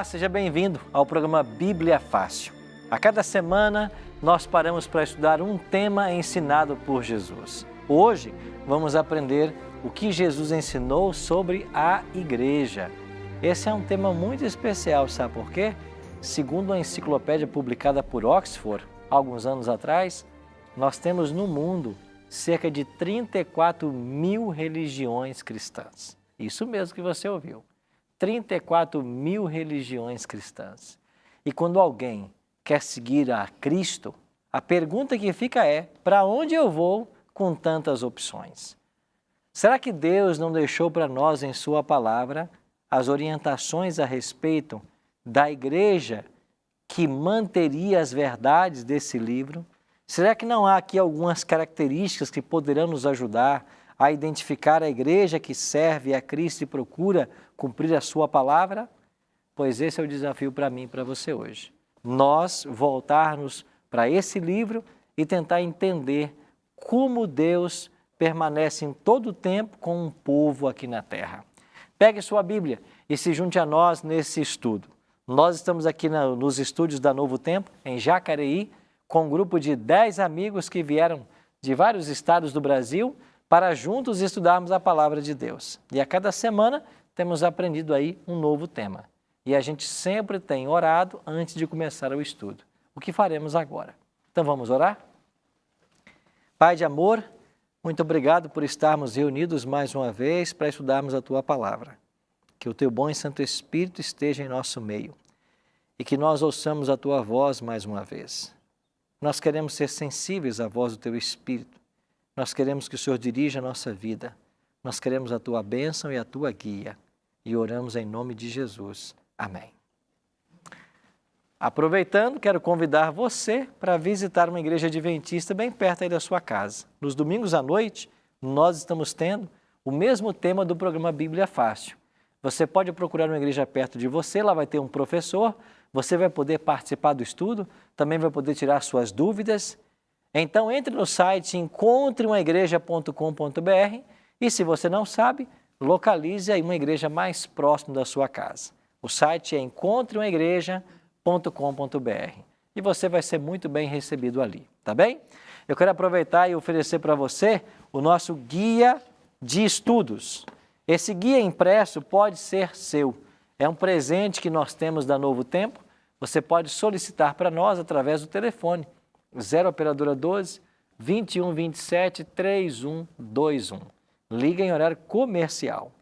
Olá, seja bem-vindo ao programa Bíblia Fácil. A cada semana nós paramos para estudar um tema ensinado por Jesus. Hoje vamos aprender o que Jesus ensinou sobre a igreja. Esse é um tema muito especial, sabe por quê? Segundo a enciclopédia publicada por Oxford, alguns anos atrás, nós temos no mundo cerca de 34 mil religiões cristãs. Isso mesmo que você ouviu. 34 mil religiões cristãs. E quando alguém quer seguir a Cristo, a pergunta que fica é: para onde eu vou com tantas opções? Será que Deus não deixou para nós em Sua palavra as orientações a respeito da igreja que manteria as verdades desse livro? Será que não há aqui algumas características que poderão nos ajudar a identificar a igreja que serve a Cristo e procura cumprir a sua palavra? Pois esse é o desafio para mim e para você hoje. Nós voltarmos para esse livro e tentar entender como Deus permanece em todo o tempo com um povo aqui na terra. Pegue sua Bíblia e se junte a nós nesse estudo. Nós estamos aqui nos estúdios da Novo Tempo, em Jacareí, com um grupo de 10 amigos que vieram de vários estados do Brasil para juntos estudarmos a palavra de Deus. E a cada semana temos aprendido aí um novo tema. E a gente sempre tem orado antes de começar o estudo. O que faremos agora? Então vamos orar? Pai de amor, muito obrigado por estarmos reunidos mais uma vez para estudarmos a Tua palavra. Que o Teu bom e Santo Espírito esteja em nosso meio e que nós ouçamos a Tua voz mais uma vez. Nós queremos ser sensíveis à voz do Teu Espírito. Nós queremos que o Senhor dirija a nossa vida. Nós queremos a Tua bênção e a Tua guia. E oramos em nome de Jesus. Amém. Aproveitando, quero convidar você para visitar uma igreja adventista bem perto aí da sua casa. Nos domingos à noite, nós estamos tendo o mesmo tema do programa Bíblia Fácil. Você pode procurar uma igreja perto de você, lá vai ter um professor, você vai poder participar do estudo, também vai poder tirar suas dúvidas. Então, entre no site encontreumaigreja.com.br e, se você não sabe, localize aí uma igreja mais próxima da sua casa. O site é encontreumaigreja.com.br e você vai ser muito bem recebido ali, tá bem? Eu quero aproveitar e oferecer para você o nosso guia de estudos. Esse guia impresso pode ser seu. É um presente que nós temos da Novo Tempo. Você pode solicitar para nós através do telefone 0 operadora 12 21 27 3121. Liga em horário comercial.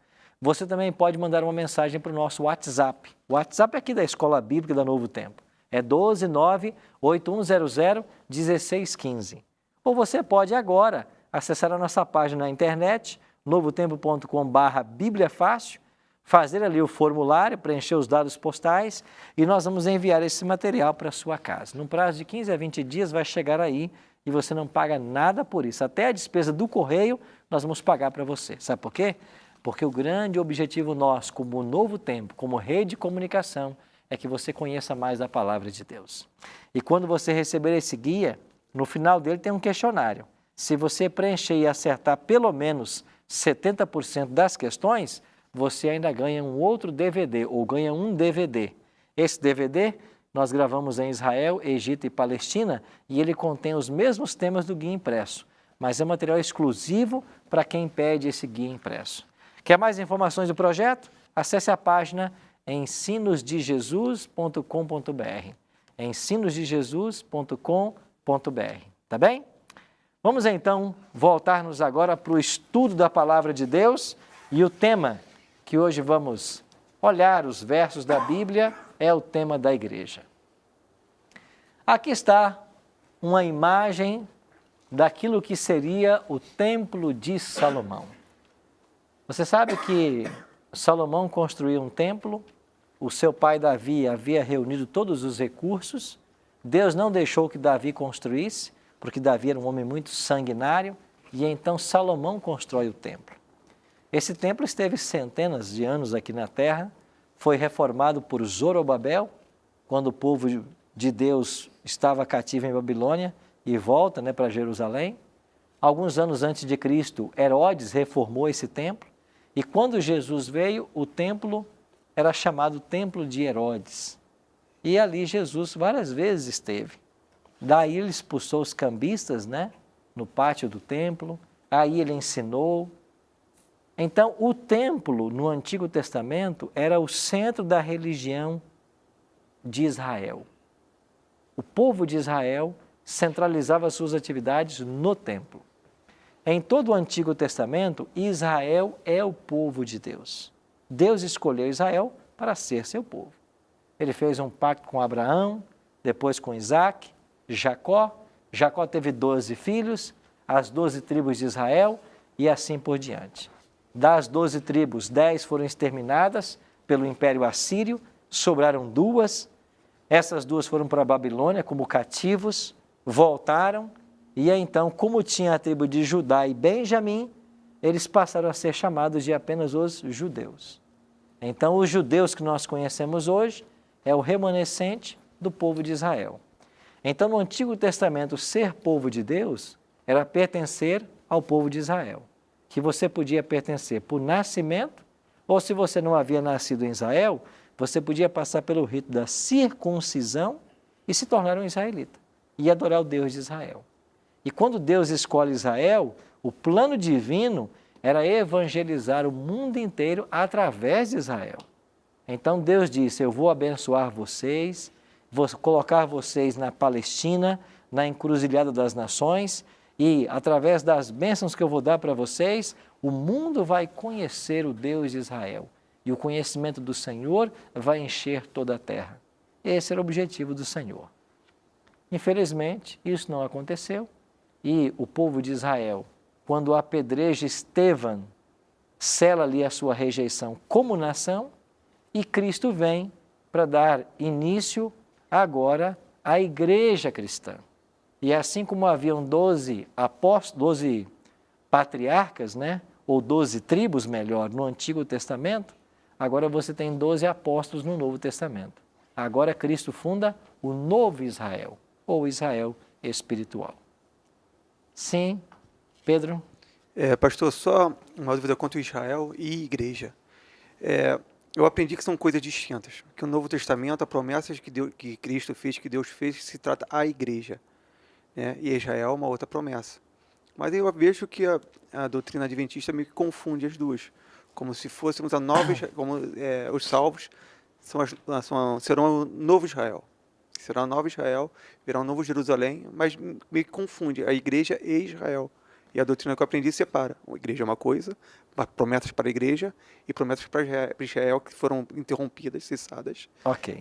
Você também pode mandar uma mensagem para o nosso WhatsApp. O WhatsApp aqui da Escola Bíblica da Novo Tempo. É 129-8100-1615. Ou você pode agora acessar a nossa página na internet, novotempo.com/bibliafácil, fazer ali o formulário, preencher os dados postais e nós vamos enviar esse material para a sua casa. Num prazo de 15 a 20 dias vai chegar aí e você não paga nada por isso. Até a despesa do correio nós vamos pagar para você. Sabe por quê? Porque o grande objetivo nosso, como Novo Tempo, como rede de comunicação, é que você conheça mais da palavra de Deus. E quando você receber esse guia, no final dele tem um questionário. Se você preencher e acertar pelo menos 70% das questões, você ainda ganha um outro DVD, ou ganha um DVD. Esse DVD nós gravamos em Israel, Egito e Palestina, e ele contém os mesmos temas do guia impresso, mas é material exclusivo para quem pede esse guia impresso. Quer mais informações do projeto? Acesse a página ensinosdejesus.com.br. ensinosdejesus.com.br. Tá bem? Vamos então voltar-nos agora para o estudo da Palavra de Deus e o tema que hoje vamos olhar, os versos da Bíblia, é o tema da igreja. Aqui está uma imagem daquilo que seria o Templo de Salomão. Você sabe que Salomão construiu um templo, o seu pai Davi havia reunido todos os recursos, Deus não deixou que Davi construísse, porque Davi era um homem muito sanguinário, e então Salomão constrói o templo. Esse templo esteve centenas de anos aqui na terra, foi reformado por Zorobabel, quando o povo de Deus estava cativo em Babilônia e volta para Jerusalém. Alguns anos antes de Cristo, Herodes reformou esse templo, e quando Jesus veio, o templo era chamado Templo de Herodes. E ali Jesus várias vezes esteve. Daí ele expulsou os cambistas, né, no pátio do templo. Aí ele ensinou. Então, o templo no Antigo Testamento era o centro da religião de Israel. O povo de Israel centralizava suas atividades no templo. Em todo o Antigo Testamento, Israel é o povo de Deus. Deus escolheu Israel para ser seu povo. Ele fez um pacto com Abraão, depois com Isaac, Jacó. Jacó teve 12 filhos, as 12 tribos de Israel e assim por diante. Das 12 tribos, 10 foram exterminadas pelo Império Assírio, sobraram 2. Essas 2 foram para a Babilônia como cativos, voltaram e então, como tinha a tribo de Judá e Benjamim, eles passaram a ser chamados de apenas os judeus. Então, os judeus que nós conhecemos hoje é o remanescente do povo de Israel. Então, no Antigo Testamento, ser povo de Deus era pertencer ao povo de Israel, que você podia pertencer por nascimento, ou se você não havia nascido em Israel, você podia passar pelo rito da circuncisão e se tornar um israelita, e adorar o Deus de Israel. E quando Deus escolhe Israel, o plano divino era evangelizar o mundo inteiro através de Israel. Então Deus disse, eu vou abençoar vocês, vou colocar vocês na Palestina, na encruzilhada das nações, e através das bênçãos que eu vou dar para vocês, o mundo vai conhecer o Deus de Israel. E o conhecimento do Senhor vai encher toda a terra. Esse era o objetivo do Senhor. Infelizmente, isso não aconteceu. E o povo de Israel, quando apedreja Estevão, sela ali a sua rejeição como nação, e Cristo vem para dar início agora à igreja cristã. E assim como haviam 12 patriarcas, né? Ou 12 tribos, melhor, no Antigo Testamento, agora você tem 12 apóstolos no Novo Testamento. Agora Cristo funda o novo Israel, ou Israel espiritual. Sim, Pedro? Pastor, só uma dúvida quanto a Israel e igreja. Eu aprendi que são coisas distintas, que o Novo Testamento, a promessa que Cristo fez, que Deus fez, se trata a igreja, né? E Israel é uma outra promessa. Mas eu vejo que a doutrina adventista meio que confunde as duas, como se fôssemos os salvos serão o novo Israel. Será um novo Israel, virá um novo Jerusalém, mas meio que confunde a igreja e Israel. E a doutrina que eu aprendi separa. A igreja é uma coisa, promessas para a igreja e promessas para Israel que foram interrompidas, cessadas,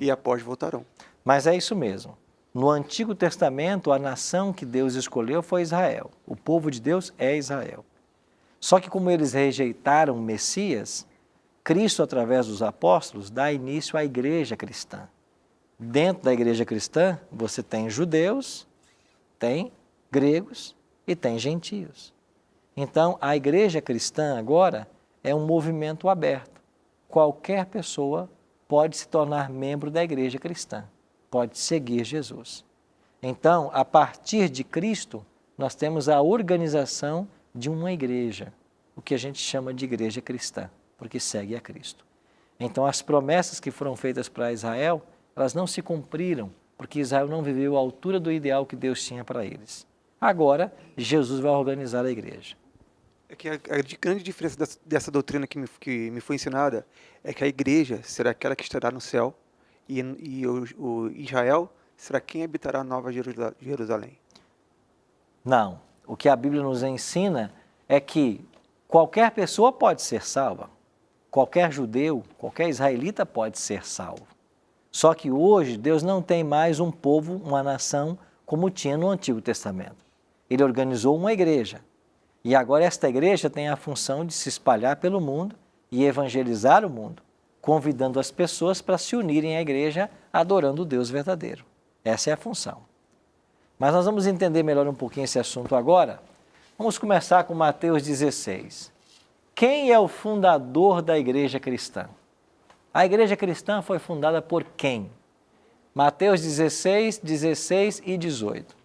e após voltarão. Mas é isso mesmo. No Antigo Testamento, a nação que Deus escolheu foi Israel. O povo de Deus é Israel. Só que como eles rejeitaram o Messias, Cristo, através dos apóstolos, dá início à igreja cristã. Dentro da igreja cristã, você tem judeus, tem gregos e tem gentios. Então, a igreja cristã agora é um movimento aberto. Qualquer pessoa pode se tornar membro da igreja cristã, pode seguir Jesus. Então, a partir de Cristo, nós temos a organização de uma igreja, o que a gente chama de igreja cristã, porque segue a Cristo. Então, as promessas que foram feitas para Israel, elas não se cumpriram, porque Israel não viveu à altura do ideal que Deus tinha para eles. Agora, Jesus vai organizar a igreja. É que a grande diferença dessa doutrina que me foi ensinada é que a igreja será aquela que estará no céu e o Israel será quem habitará a nova Jerusalém. Não. O que a Bíblia nos ensina é que qualquer pessoa pode ser salva. Qualquer judeu, qualquer israelita pode ser salvo. Só que hoje Deus não tem mais um povo, uma nação, como tinha no Antigo Testamento. Ele organizou uma igreja. E agora esta igreja tem a função de se espalhar pelo mundo e evangelizar o mundo, convidando as pessoas para se unirem à igreja adorando o Deus verdadeiro. Essa é a função. Mas nós vamos entender melhor um pouquinho esse assunto agora. Vamos começar com Mateus 16. Quem é o fundador da igreja cristã? A igreja cristã foi fundada por quem? Mateus 16, 16 e 18.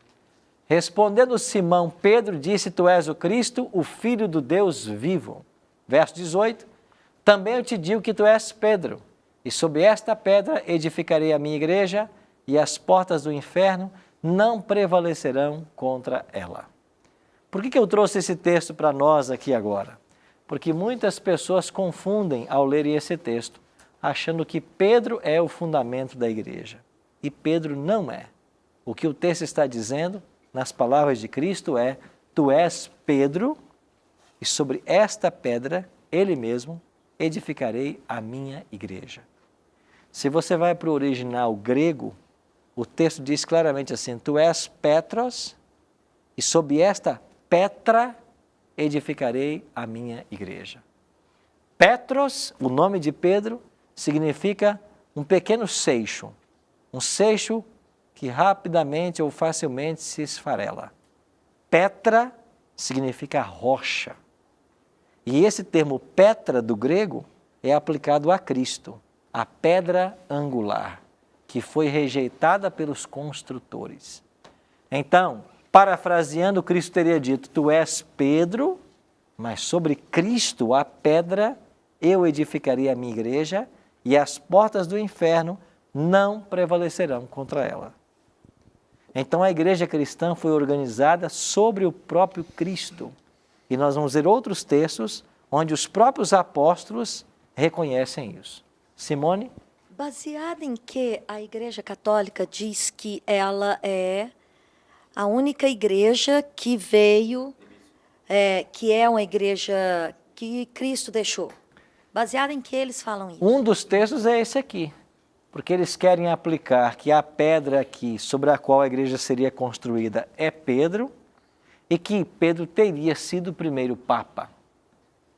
Respondendo Simão, Pedro disse, tu és o Cristo, o Filho do Deus vivo. Verso 18, também eu te digo que tu és Pedro, e sobre esta pedra edificarei a minha igreja, e as portas do inferno não prevalecerão contra ela. Por que eu trouxe esse texto para nós aqui agora? Porque muitas pessoas confundem ao lerem esse texto, achando que Pedro é o fundamento da igreja. E Pedro não é. O que o texto está dizendo, nas palavras de Cristo, é: tu és Pedro, e sobre esta pedra, ele mesmo, edificarei a minha igreja. Se você vai para o original grego, o texto diz claramente assim: tu és Petros, e sob esta Petra edificarei a minha igreja. Petros, o nome de Pedro, significa um pequeno seixo, um seixo que rapidamente ou facilmente se esfarela. Petra significa rocha. E esse termo Petra do grego é aplicado a Cristo, a pedra angular, que foi rejeitada pelos construtores. Então, parafraseando, Cristo teria dito: tu és Pedro, mas sobre Cristo, a pedra, eu edificarei a minha igreja, e as portas do inferno não prevalecerão contra ela. Então a igreja cristã foi organizada sobre o próprio Cristo. E nós vamos ver outros textos onde os próprios apóstolos reconhecem isso. Simone? Baseada em que a Igreja Católica diz que ela é a única igreja que veio, que é uma igreja que Cristo deixou. Baseada em que eles falam isso? Um dos textos é esse aqui, porque eles querem aplicar que a pedra aqui sobre a qual a igreja seria construída é Pedro, e que Pedro teria sido o primeiro Papa.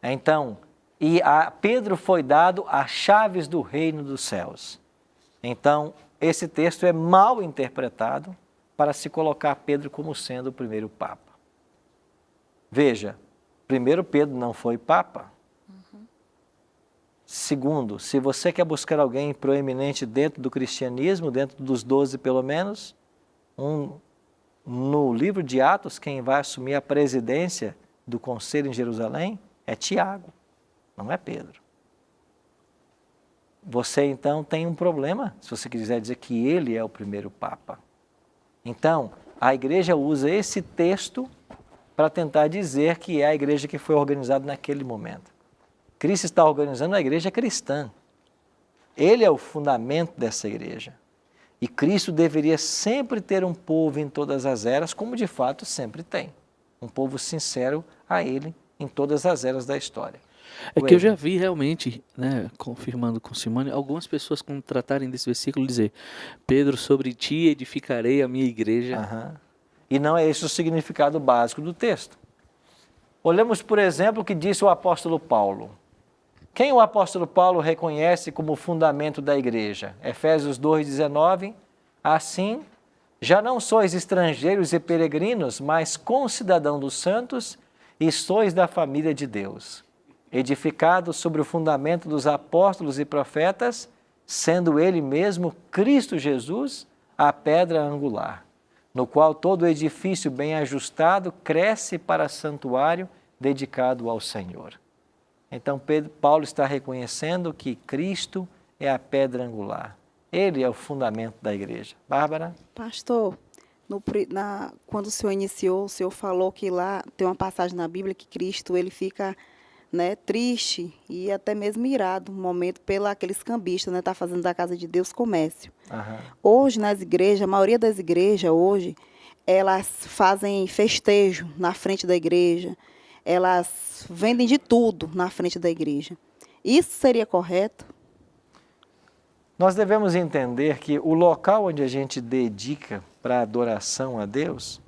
Então, e a Pedro foi dado as chaves do reino dos céus. Então, esse texto é mal interpretado para se colocar Pedro como sendo o primeiro Papa. Veja, primeiro, Pedro não foi Papa. Segundo, se você quer buscar alguém proeminente dentro do cristianismo, dentro dos 12 pelo menos, no livro de Atos, quem vai assumir a presidência do conselho em Jerusalém é Tiago, não é Pedro. Você então tem um problema, se você quiser dizer que ele é o primeiro Papa. Então, a igreja usa esse texto para tentar dizer que é a igreja que foi organizada naquele momento. Cristo está organizando a igreja cristã. Ele é o fundamento dessa igreja. E Cristo deveria sempre ter um povo em todas as eras, como de fato sempre tem. Um povo sincero a Ele em todas as eras da história. É que eu já vi realmente, né, confirmando com Simone, algumas pessoas quando tratarem desse versículo dizer: Pedro, sobre ti edificarei a minha igreja. E não é esse o significado básico do texto. Olhamos, por exemplo, o que disse o apóstolo Paulo. Quem o apóstolo Paulo reconhece como fundamento da igreja? Efésios 2,19, assim, já não sois estrangeiros e peregrinos, mas concidadãos dos santos e sois da família de Deus, edificados sobre o fundamento dos apóstolos e profetas, sendo ele mesmo Cristo Jesus, a pedra angular, no qual todo o edifício bem ajustado cresce para santuário dedicado ao Senhor. Então, Paulo está reconhecendo que Cristo é a pedra angular. Ele é o fundamento da igreja. Bárbara? Pastor, quando o senhor iniciou, o senhor falou que lá tem uma passagem na Bíblia que Cristo ele fica, né, triste e até mesmo irado um momento pela aqueles cambistas, né, tá fazendo da casa de Deus comércio. Hoje nas igrejas, a maioria das igrejas hoje, elas fazem festejo na frente da igreja. Elas vendem de tudo na frente da igreja. Isso seria correto? Nós devemos entender que o local onde a gente dedica para adoração a Deus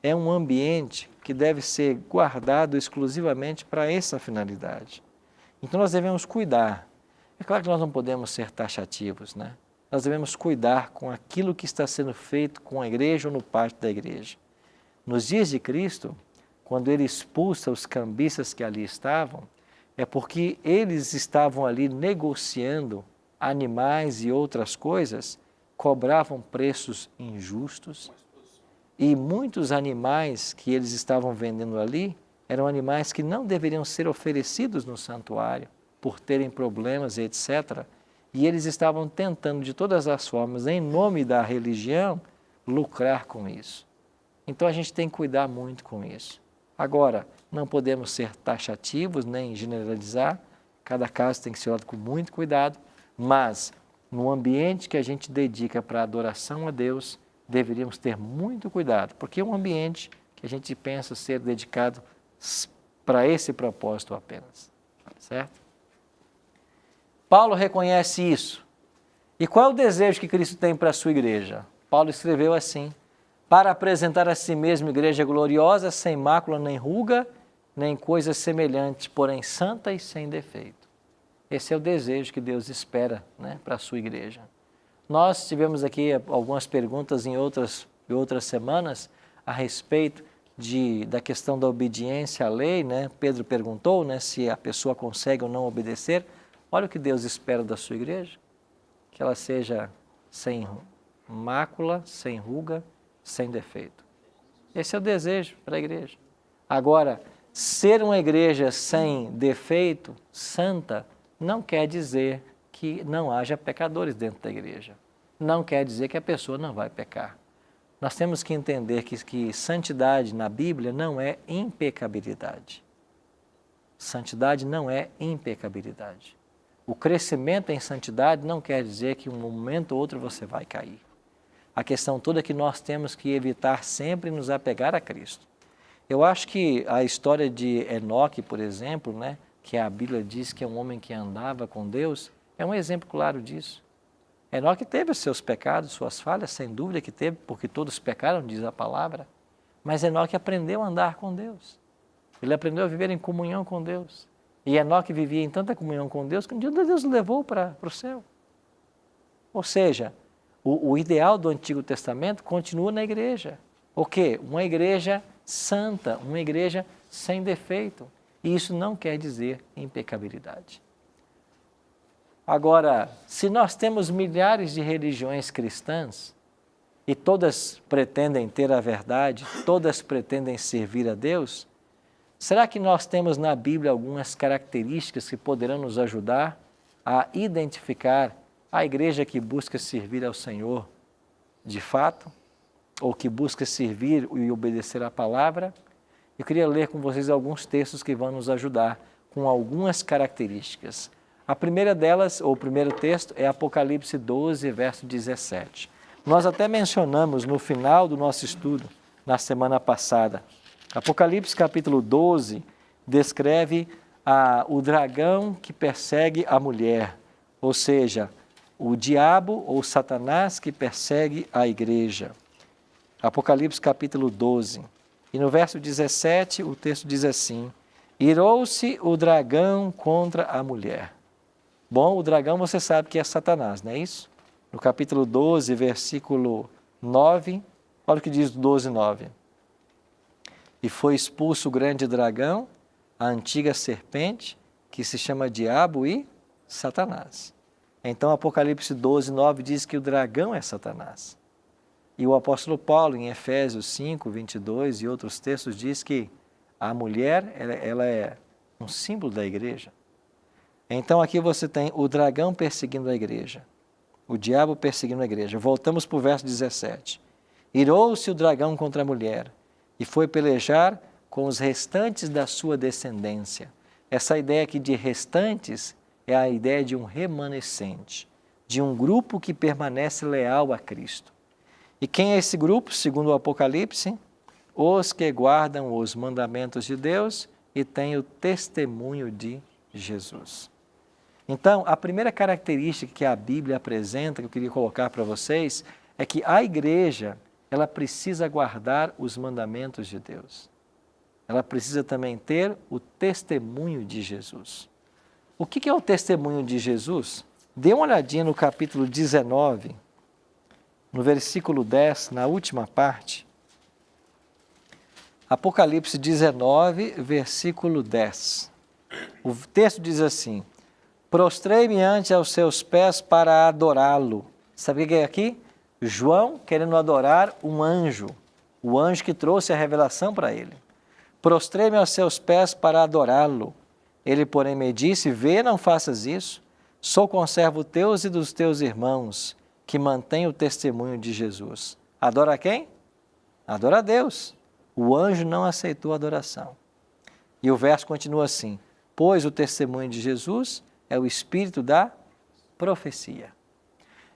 é um ambiente que deve ser guardado exclusivamente para essa finalidade. Então nós devemos cuidar. É claro que nós não podemos ser taxativos, né? Nós devemos cuidar com aquilo que está sendo feito com a igreja ou no pátio da igreja. Nos dias de Cristo, quando ele expulsa os cambistas que ali estavam, é porque eles estavam ali negociando animais e outras coisas, cobravam preços injustos, e muitos animais que eles estavam vendendo ali eram animais que não deveriam ser oferecidos no santuário, por terem problemas, etc. e eles estavam tentando de todas as formas, em nome da religião, lucrar com isso. Então a gente tem que cuidar muito com isso. Agora, não podemos ser taxativos nem generalizar, cada caso tem que ser olhado com muito cuidado, mas no ambiente que a gente dedica para a adoração a Deus, deveríamos ter muito cuidado, porque é um ambiente que a gente pensa ser dedicado para esse propósito apenas, certo? Paulo reconhece isso. E qual é o desejo que Cristo tem para a sua igreja? Paulo escreveu assim: para apresentar a si mesmo igreja gloriosa, sem mácula nem ruga, nem coisa semelhante, porém santa e sem defeito. Esse é o desejo que Deus espera, né, para a sua igreja. Nós tivemos aqui algumas perguntas em outras semanas a respeito da questão da obediência à lei, né? Pedro perguntou, né, se a pessoa consegue ou não obedecer. Olha o que Deus espera da sua igreja, que ela seja sem mácula, sem ruga, sem defeito. Esse é o desejo para a igreja. Agora, ser uma igreja sem defeito, santa, não quer dizer que não haja pecadores dentro da igreja. Não quer dizer que a pessoa não vai pecar. Nós temos que entender que santidade na Bíblia não é impecabilidade. Santidade não é impecabilidade. O crescimento em santidade não quer dizer que um momento ou outro você vai cair. A questão toda é que nós temos que evitar sempre nos apegar a Cristo. Eu acho que a história de Enoque, por exemplo, né, que a Bíblia diz que é um homem que andava com Deus, é um exemplo claro disso. Enoque teve os seus pecados, suas falhas, sem dúvida que teve, porque todos pecaram, diz a palavra, mas Enoque aprendeu a andar com Deus. Ele aprendeu a viver em comunhão com Deus. E Enoque vivia em tanta comunhão com Deus que um dia Deus o levou para o céu. Ou seja, o ideal do Antigo Testamento continua na igreja. O quê? Uma igreja santa, uma igreja sem defeito. E isso não quer dizer impecabilidade. Agora, se nós temos milhares de religiões cristãs e todas pretendem ter a verdade, todas pretendem servir a Deus, será que nós temos na Bíblia algumas características que poderão nos ajudar a identificar a igreja que busca servir ao Senhor de fato, ou que busca servir e obedecer à palavra? Eu queria ler com vocês alguns textos que vão nos ajudar com algumas características. A primeira delas, ou o primeiro texto, é Apocalipse 12, verso 17. Nós até mencionamos no final do nosso estudo, na semana passada. Apocalipse capítulo 12 descreve o dragão que persegue a mulher, ou seja, o diabo ou Satanás que persegue a igreja. Apocalipse capítulo 12. E no verso 17 o texto diz assim: irou-se o dragão contra a mulher. Bom, o dragão você sabe que é Satanás, não é isso? No capítulo 12, versículo 9, olha o que diz 12, 9. E foi expulso o grande dragão, a antiga serpente, que se chama Diabo e Satanás. Então, Apocalipse 12, 9 diz que o dragão é Satanás. E o apóstolo Paulo, em Efésios 5, 22 e outros textos, diz que a mulher ela é um símbolo da igreja. Então, aqui você tem o dragão perseguindo a igreja, o diabo perseguindo a igreja. Voltamos para o verso 17. Irou-se o dragão contra a mulher e foi pelejar com os restantes da sua descendência. Essa ideia aqui de restantes é a ideia de um remanescente, de um grupo que permanece leal a Cristo. E quem é esse grupo, segundo o Apocalipse? Os que guardam os mandamentos de Deus e têm o testemunho de Jesus. Então, a primeira característica que a Bíblia apresenta, que eu queria colocar para vocês, é que a igreja, ela precisa guardar os mandamentos de Deus. Ela precisa também ter o testemunho de Jesus. O que é o testemunho de Jesus? Dê uma olhadinha no capítulo 19, no versículo 10, na última parte. Apocalipse 19, versículo 10. O texto diz assim: prostrei-me ante aos seus pés para adorá-lo. Sabe o que é aqui? João querendo adorar um anjo, o anjo que trouxe a revelação para ele. Prostrei-me aos seus pés para adorá-lo. Ele, porém, me disse: vê, não faças isso. Sou conservo teus e dos teus irmãos, que mantém o testemunho de Jesus. Adora quem? Adora a Deus. O anjo não aceitou a adoração. E o verso continua assim: pois o testemunho de Jesus é o espírito da profecia.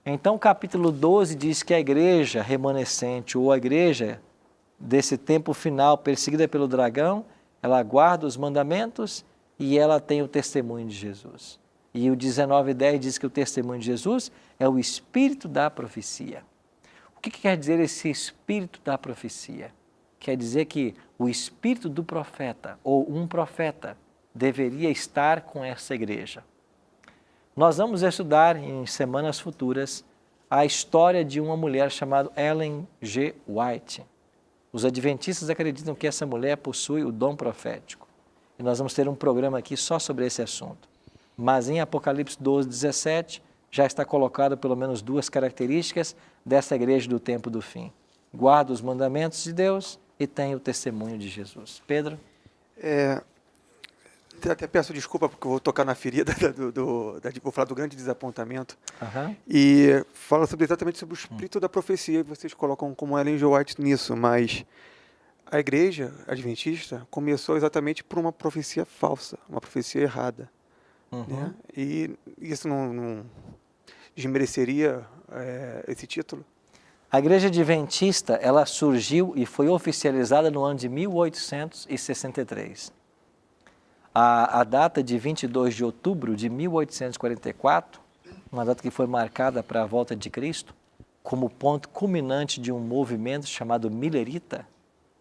Então, o capítulo 12 diz que a igreja remanescente, ou a igreja desse tempo final, perseguida pelo dragão, ela guarda os mandamentos e ela tem o testemunho de Jesus. E o 19:10 diz que o testemunho de Jesus é o espírito da profecia. O que quer dizer esse espírito da profecia? Quer dizer que o espírito do profeta, ou um profeta, deveria estar com essa igreja. Nós vamos estudar em semanas futuras a história de uma mulher chamada Ellen G. White. Os adventistas acreditam que essa mulher possui o dom profético. E nós vamos ter um programa aqui só sobre esse assunto. Mas em Apocalipse 12:17 já está colocado pelo menos 2 características dessa igreja do tempo do fim. Guarda os mandamentos de Deus e tem o testemunho de Jesus. Pedro? Até peço desculpa porque eu vou tocar na ferida, vou falar do grande desapontamento. Uhum. E fala exatamente sobre o espírito da profecia, e vocês colocam como Ellen G. White nisso, mas a igreja adventista começou exatamente por uma profecia falsa, uma profecia errada. Uhum. Né? E isso não desmereceria esse título? A igreja adventista, ela surgiu e foi oficializada no ano de 1863. A data de 22 de outubro de 1844, uma data que foi marcada para a volta de Cristo, como ponto culminante de um movimento chamado Millerita,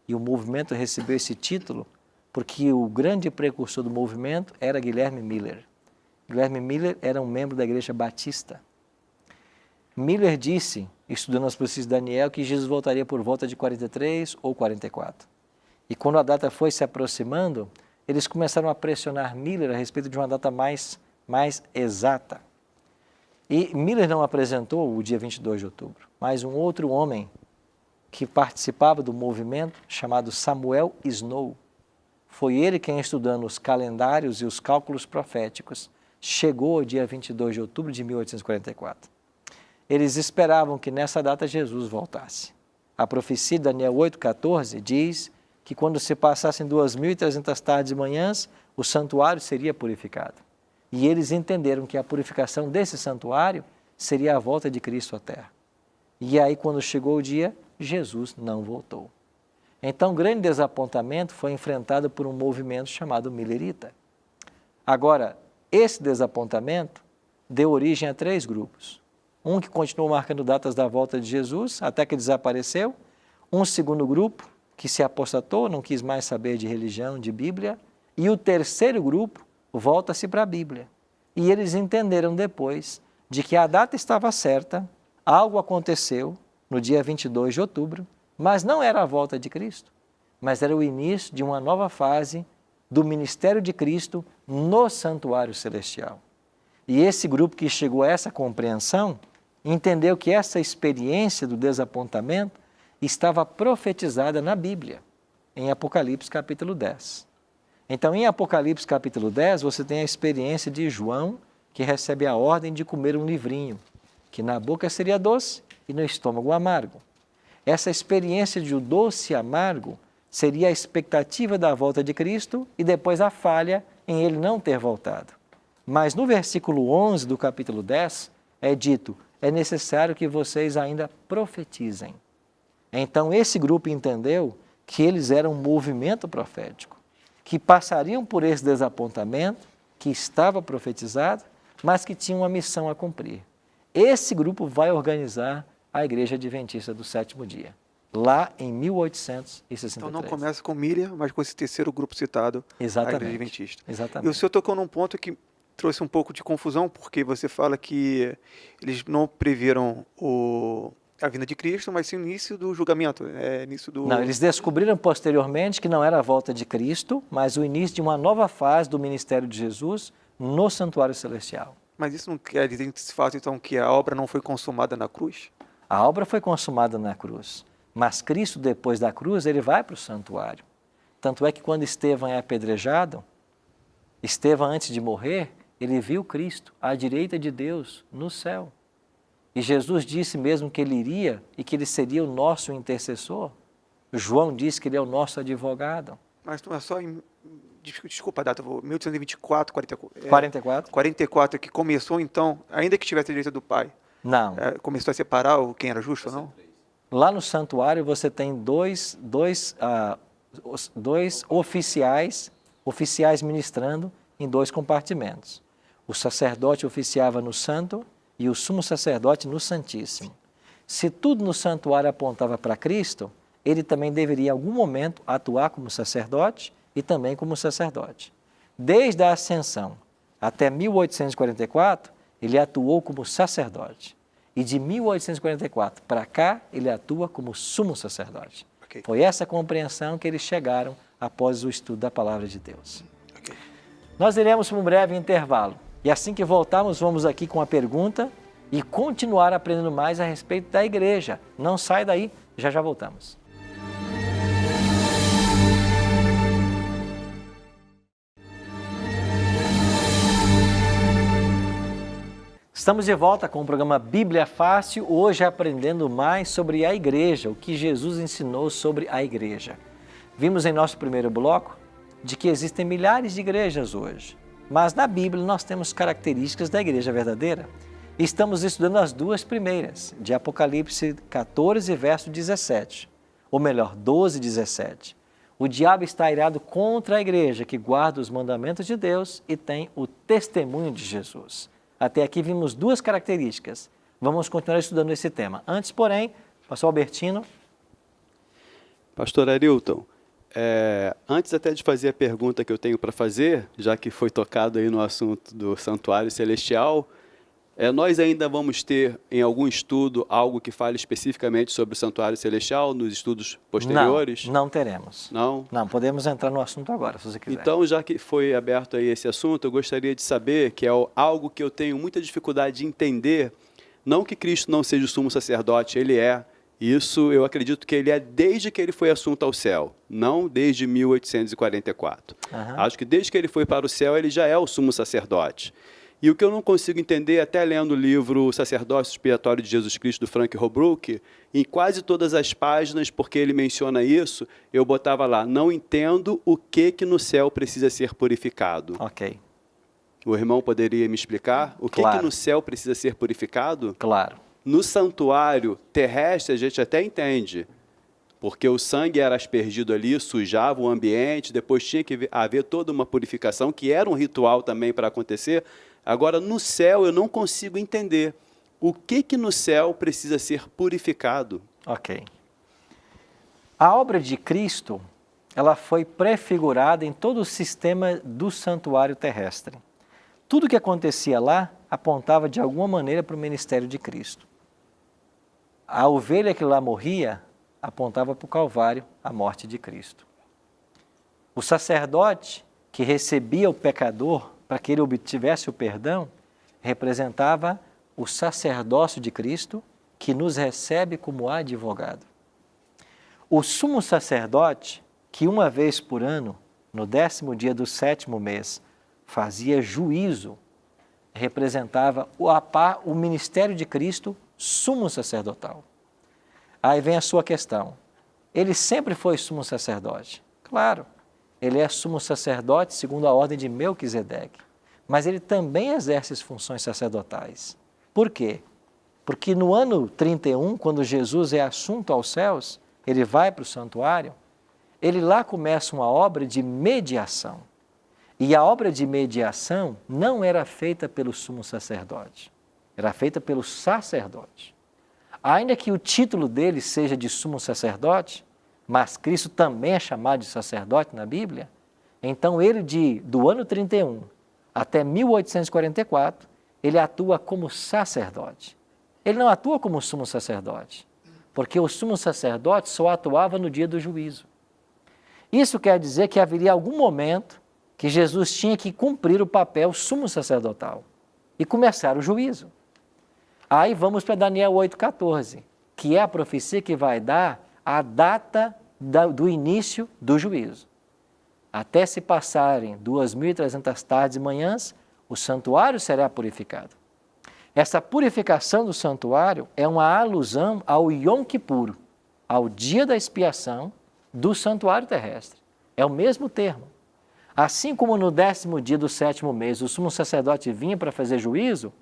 e o movimento recebeu esse título porque o grande precursor do movimento era Guilherme Miller. Guilherme Miller era um membro da Igreja Batista. Miller disse, estudando as profecias de Daniel, que Jesus voltaria por volta de 43 ou 44. E quando a data foi se aproximando, eles começaram a pressionar Miller a respeito de uma data mais exata. E Miller não apresentou o dia 22 de outubro, mas um outro homem que participava do movimento, chamado Samuel Snow. Foi ele quem, estudando os calendários e os cálculos proféticos, chegou ao dia 22 de outubro de 1844. Eles esperavam que nessa data Jesus voltasse. A profecia de Daniel 8,14 diz que quando se passassem 2.300 tardes e manhãs, o santuário seria purificado. E eles entenderam que a purificação desse santuário seria a volta de Cristo à terra. E aí, quando chegou o dia, Jesus não voltou. Então, o grande desapontamento foi enfrentado por um movimento chamado Millerita. Agora, esse desapontamento deu origem a 3 grupos. Um que continuou marcando datas da volta de Jesus, até que desapareceu. Um segundo grupo, que se apostatou, não quis mais saber de religião, de Bíblia. E o terceiro grupo volta-se para a Bíblia. E eles entenderam depois de que a data estava certa, algo aconteceu no dia 22 de outubro, mas não era a volta de Cristo, mas era o início de uma nova fase do ministério de Cristo no santuário celestial. E esse grupo que chegou a essa compreensão, entendeu que essa experiência do desapontamento estava profetizada na Bíblia, em Apocalipse capítulo 10. Então, em Apocalipse capítulo 10, você tem a experiência de João, que recebe a ordem de comer um livrinho, que na boca seria doce e no estômago amargo. Essa experiência de o doce e amargo seria a expectativa da volta de Cristo e depois a falha em ele não ter voltado. Mas no versículo 11 do capítulo 10 é dito, é necessário que vocês ainda profetizem. Então esse grupo entendeu que eles eram um movimento profético, que passariam por esse desapontamento, que estava profetizado, mas que tinha uma missão a cumprir. Esse grupo vai organizar a Igreja Adventista do Sétimo Dia, lá em 1863. Então não começa com Miller, mas com esse terceiro grupo citado, exatamente, a Igreja Adventista. Exatamente. E o senhor tocou num ponto que trouxe um pouco de confusão, porque você fala que eles não previram a vinda de Cristo, mas sim o início do julgamento. Não, eles descobriram posteriormente que não era a volta de Cristo, mas o início de uma nova fase do ministério de Jesus no santuário celestial. Mas isso não quer dizer, nesse fato, então, que a obra não foi consumada na cruz? A obra foi consumada na cruz, mas Cristo, depois da cruz, ele vai para o santuário. Tanto é que quando Estevão é apedrejado, Estevão, antes de morrer, ele viu Cristo à direita de Deus no céu. E Jesus disse mesmo que ele iria e que ele seria o nosso intercessor. João disse que ele é o nosso advogado. Mas não é só em... Desculpa a data, 1824, 44? 44 que começou, então, ainda que tivesse a direita do Pai, Não. começou a separar quem era justo ou não? Lá no santuário você tem dois oficiais ministrando em 2 compartimentos. O sacerdote oficiava no santo e o sumo sacerdote no santíssimo. Se tudo no santuário apontava para Cristo, ele também deveria em algum momento atuar como sacerdote e também como sacerdote. Desde a ascensão até 1844, ele atuou como sacerdote. E de 1844 para cá, ele atua como sumo sacerdote. Okay. Foi essa compreensão que eles chegaram após o estudo da palavra de Deus. Okay. Nós iremos para um breve intervalo. E assim que voltarmos, vamos aqui com a pergunta e continuar aprendendo mais a respeito da igreja. Não sai daí, já voltamos. Estamos de volta com o programa Bíblia Fácil, hoje aprendendo mais sobre a igreja, o que Jesus ensinou sobre a igreja. Vimos em nosso primeiro bloco de que existem milhares de igrejas hoje, mas na Bíblia nós temos características da igreja verdadeira. Estamos estudando as 2 primeiras, de Apocalipse 14, verso 17, ou melhor, 12, 17. O diabo está irado contra a igreja que guarda os mandamentos de Deus e tem o testemunho de Jesus. Até aqui vimos 2 características. Vamos continuar estudando esse tema. Antes, porém, pastor Albertino. Pastor Arilton, antes até de fazer a pergunta que eu tenho para fazer, já que foi tocado aí no assunto do santuário celestial, nós ainda vamos ter em algum estudo algo que fale especificamente sobre o santuário celestial nos estudos posteriores? Não teremos. Não? Não, podemos entrar no assunto agora, se você quiser. Então, já que foi aberto aí esse assunto, eu gostaria de saber, que é algo que eu tenho muita dificuldade de entender, não que Cristo não seja o sumo sacerdote, ele é. Isso eu acredito que ele é desde que ele foi assunto ao céu, não desde 1844. Acho que desde que ele foi para o céu, ele já é o sumo sacerdote. E o que eu não consigo entender, até lendo o livro Sacerdócio Expiatório de Jesus Cristo, do Frank Holbrook, em quase todas as páginas, porque ele menciona isso, eu botava lá, não entendo o que no céu precisa ser purificado. Ok. O irmão poderia me explicar? O que no céu precisa ser purificado? Claro. No santuário terrestre, a gente até entende, porque o sangue era aspergido ali, sujava o ambiente, depois tinha que haver toda uma purificação, que era um ritual também para acontecer. Agora, no céu, eu não consigo entender o que no céu precisa ser purificado. Ok. A obra de Cristo, ela foi prefigurada em todo o sistema do santuário terrestre. Tudo que acontecia lá apontava de alguma maneira para o ministério de Cristo. A ovelha que lá morria apontava para o Calvário, a morte de Cristo. O sacerdote que recebia o pecador para que ele obtivesse o perdão, representava o sacerdócio de Cristo, que nos recebe como advogado. O sumo sacerdote, que uma vez por ano, no 10º dia do 7º mês, fazia juízo, representava o ministério de Cristo, sumo sacerdotal. Aí vem a sua questão. Ele sempre foi sumo sacerdote? Claro. Ele é sumo sacerdote segundo a ordem de Melquisedeque, mas ele também exerce as funções sacerdotais. Por quê? Porque no ano 31, quando Jesus é assunto aos céus, ele vai para o santuário, ele lá começa uma obra de mediação. E a obra de mediação não era feita pelo sumo sacerdote, era feita pelo sacerdote. Ainda que o título dele seja de sumo sacerdote, mas Cristo também é chamado de sacerdote na Bíblia, então ele do ano 31 até 1844, ele atua como sacerdote. Ele não atua como sumo sacerdote, porque o sumo sacerdote só atuava no dia do juízo. Isso quer dizer que haveria algum momento que Jesus tinha que cumprir o papel sumo sacerdotal e começar o juízo. Aí vamos para Daniel 8,14, que é a profecia que vai dar a data do início do juízo. Até se passarem 2.300 tardes e manhãs, O santuário será purificado. Essa purificação do santuário é uma alusão ao Yom Kippur, ao dia da expiação do santuário terrestre. É o mesmo termo. Assim como no 10º dia do 7º mês o sumo sacerdote vinha para fazer juízo,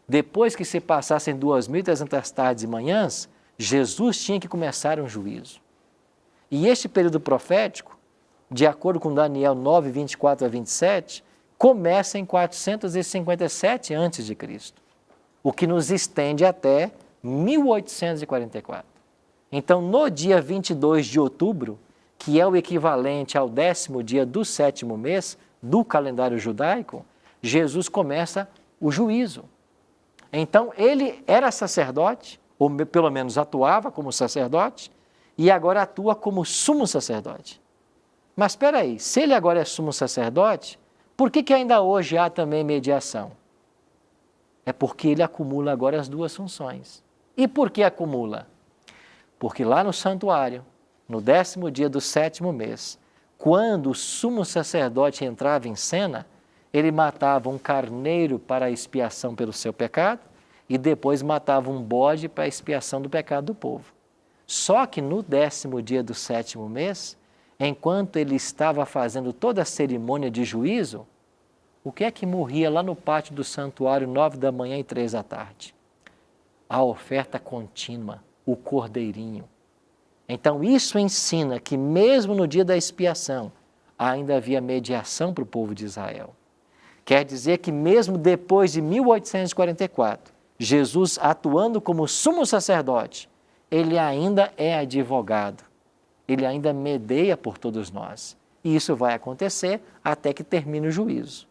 depois que se passassem 2.300 tardes e manhãs, Jesus tinha que começar um juízo. E este período profético, de acordo com Daniel 9, 24 a 27, começa em 457 a.C., o que nos estende até 1844. Então, no dia 22 de outubro, que é o equivalente ao 10º dia do 7º mês do calendário judaico, Jesus começa o juízo. Então, ele era sacerdote, ou pelo menos atuava como sacerdote, e agora atua como sumo sacerdote. Mas espera aí, se ele agora é sumo sacerdote, por que ainda hoje há também mediação? É porque ele acumula agora as duas funções. E por que acumula? Porque lá no santuário, no 10º dia do 7º mês, quando o sumo sacerdote entrava em cena, ele matava um carneiro para a expiação pelo seu pecado e depois matava um bode para a expiação do pecado do povo. Só que no 10º dia do 7º mês, enquanto ele estava fazendo toda a cerimônia de juízo, o que é que morria lá no pátio do santuário 9 da manhã e 3 da tarde? A oferta contínua, o cordeirinho. Então isso ensina que mesmo no dia da expiação ainda havia mediação para o povo de Israel. Quer dizer que mesmo depois de 1844, Jesus atuando como sumo sacerdote, ele ainda é advogado, ele ainda medeia por todos nós. E isso vai acontecer até que termine o juízo.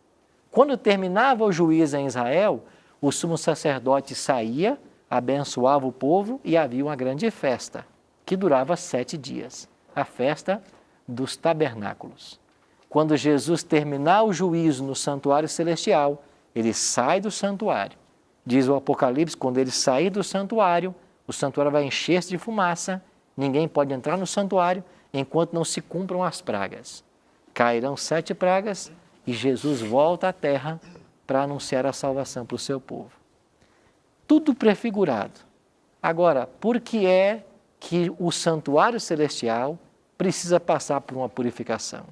Quando terminava o juízo em Israel, o sumo sacerdote saía, abençoava o povo e havia uma grande festa, que durava 7 dias, a festa dos tabernáculos. Quando Jesus terminar o juízo no santuário celestial, ele sai do santuário. Diz o Apocalipse, quando ele sair do santuário, o santuário vai encher-se de fumaça, ninguém pode entrar no santuário enquanto não se cumpram as pragas. Cairão 7 pragas e Jesus volta à terra para anunciar a salvação para o seu povo. Tudo prefigurado. Agora, por que é que o santuário celestial precisa passar por uma purificação?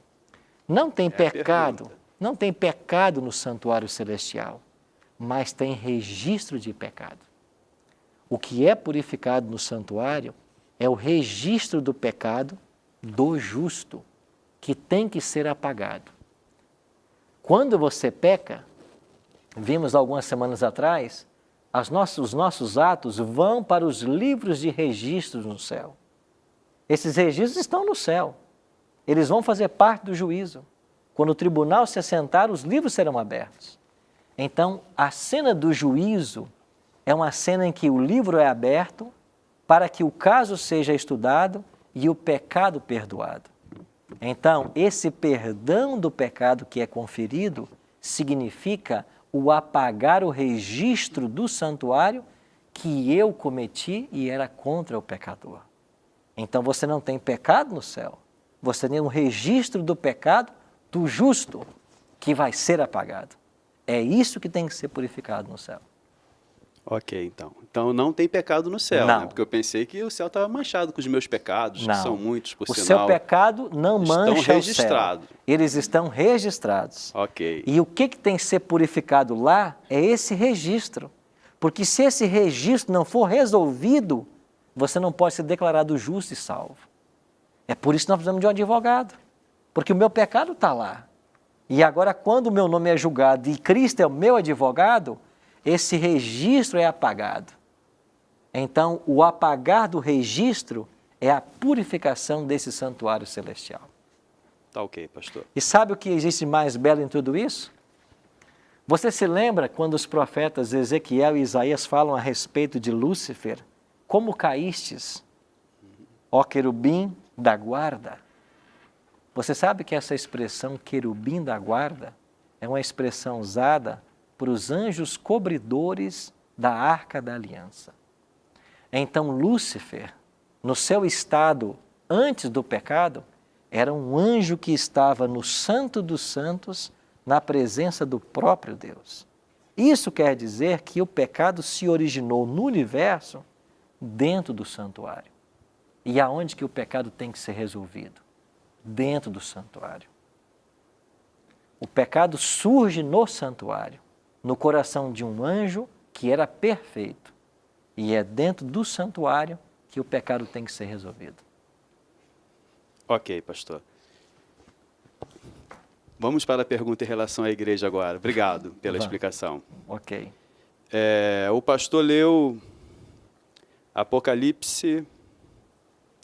Não tem pecado, não tem pecado no santuário celestial, mas tem registro de pecado. O que é purificado no santuário é o registro do pecado do justo, que tem que ser apagado. Quando você peca, vimos algumas semanas atrás, os nossos atos vão para os livros de registros no céu. Esses registros estão no céu. Eles vão fazer parte do juízo. Quando o tribunal se assentar, os livros serão abertos. Então, a cena do juízo é uma cena em que o livro é aberto para que o caso seja estudado e o pecado perdoado. Então, esse perdão do pecado que é conferido significa o apagar o registro do santuário que eu cometi e era contra o pecador. Então, você não tem pecado no céu, você tem um registro do pecado do justo que vai ser apagado. É isso que tem que ser purificado no céu. Ok, então. Então não tem pecado no céu, Não. né? Porque eu pensei que o céu estava manchado com os meus pecados, Não. que são muitos, por O sinal. seu pecado não mancha o céu. registrados. Eles estão registrados. Ok. E o que tem que ser purificado lá é esse registro. Porque se esse registro não for resolvido, você não pode ser declarado justo e salvo. É por isso que nós precisamos de um advogado. Porque o meu pecado está lá. E agora, quando o meu nome é julgado e Cristo é o meu advogado, esse registro é apagado. Então, o apagar do registro é a purificação desse santuário celestial. Tá ok, pastor. E sabe o que existe mais belo em tudo isso? Você se lembra quando os profetas Ezequiel e Isaías falam a respeito de Lúcifer? Como caístes, ó querubim da guarda? Você sabe que essa expressão querubim da guarda é uma expressão usada para os anjos cobridores da Arca da Aliança. Então, Lúcifer, no seu estado antes do pecado, era um anjo que estava no Santo dos Santos, na presença do próprio Deus. Isso quer dizer que o pecado se originou no universo dentro do santuário. E aonde que o pecado tem que ser resolvido? Dentro do santuário. O pecado surge no santuário, no coração de um anjo que era perfeito. E é dentro do santuário que o pecado tem que ser resolvido. Ok, pastor. Vamos para a pergunta em relação à igreja agora. Obrigado pela explicação. Ok. O pastor leu Apocalipse...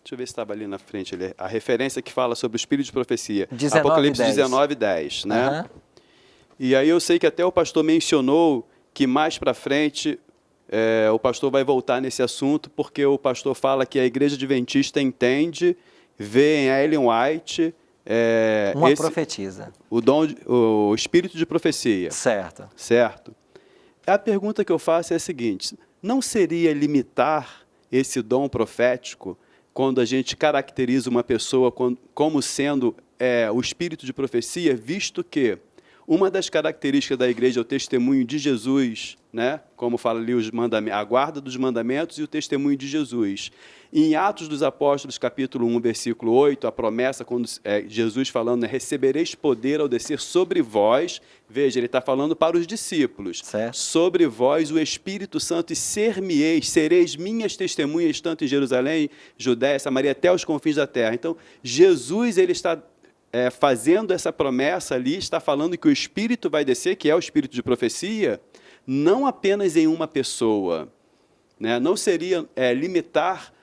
Deixa eu ver se estava ali na frente, a referência que fala sobre o espírito de profecia. 19, Apocalipse 10. 19:10, né? Aham. E aí eu sei que até o pastor mencionou que mais para frente o pastor vai voltar nesse assunto, porque o pastor fala que a igreja adventista entende, vê em Ellen White... Uma profetisa. O espírito de profecia. Certo. Certo? A pergunta que eu faço é a seguinte: não seria limitar esse dom profético quando a gente caracteriza uma pessoa como sendo o espírito de profecia, visto que uma das características da igreja é o testemunho de Jesus, né? Como fala ali a guarda dos mandamentos e o testemunho de Jesus. Em Atos dos Apóstolos, capítulo 1, versículo 8, a promessa, quando Jesus falando, recebereis poder ao descer sobre vós, veja, ele está falando para os discípulos, certo. Sobre vós o Espírito Santo, e sereis minhas testemunhas, tanto em Jerusalém, Judéia, Samaria, até os confins da terra. Então, Jesus, ele está fazendo essa promessa ali, está falando que o Espírito vai descer, que é o Espírito de profecia, não apenas em uma pessoa, né? Não seria limitar,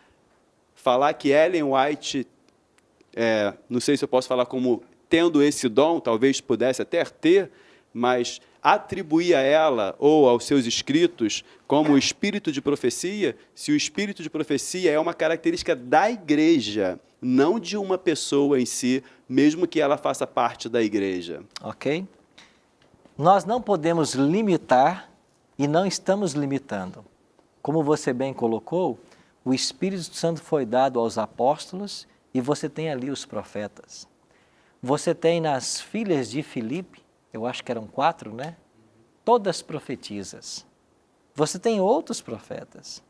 falar que Ellen White, não sei se eu posso falar como tendo esse dom, talvez pudesse até ter, mas atribuir a ela ou aos seus escritos como o espírito de profecia, se o espírito de profecia é uma característica da igreja, não de uma pessoa em si, mesmo que ela faça parte da igreja. Ok? Nós não podemos limitar e não estamos limitando. Como você bem colocou, o Espírito Santo foi dado aos apóstolos e você tem ali os profetas. Você tem nas filhas de Filipe, eu acho que eram 4, né? Todas profetisas. Você tem outros profetas.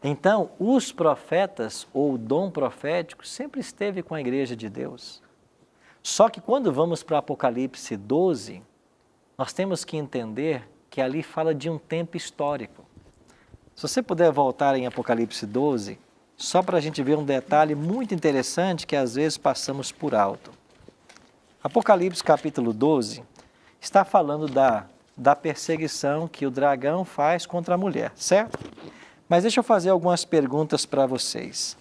Então, os profetas ou o dom profético sempre esteve com a igreja de Deus. Só que quando vamos para Apocalipse 12, nós temos que entender que ali fala de um tempo histórico. Se você puder voltar em Apocalipse 12, só para a gente ver um detalhe muito interessante que às vezes passamos por alto. Apocalipse capítulo 12 está falando da perseguição que o dragão faz contra a mulher, certo? Mas deixa eu fazer algumas perguntas para vocês.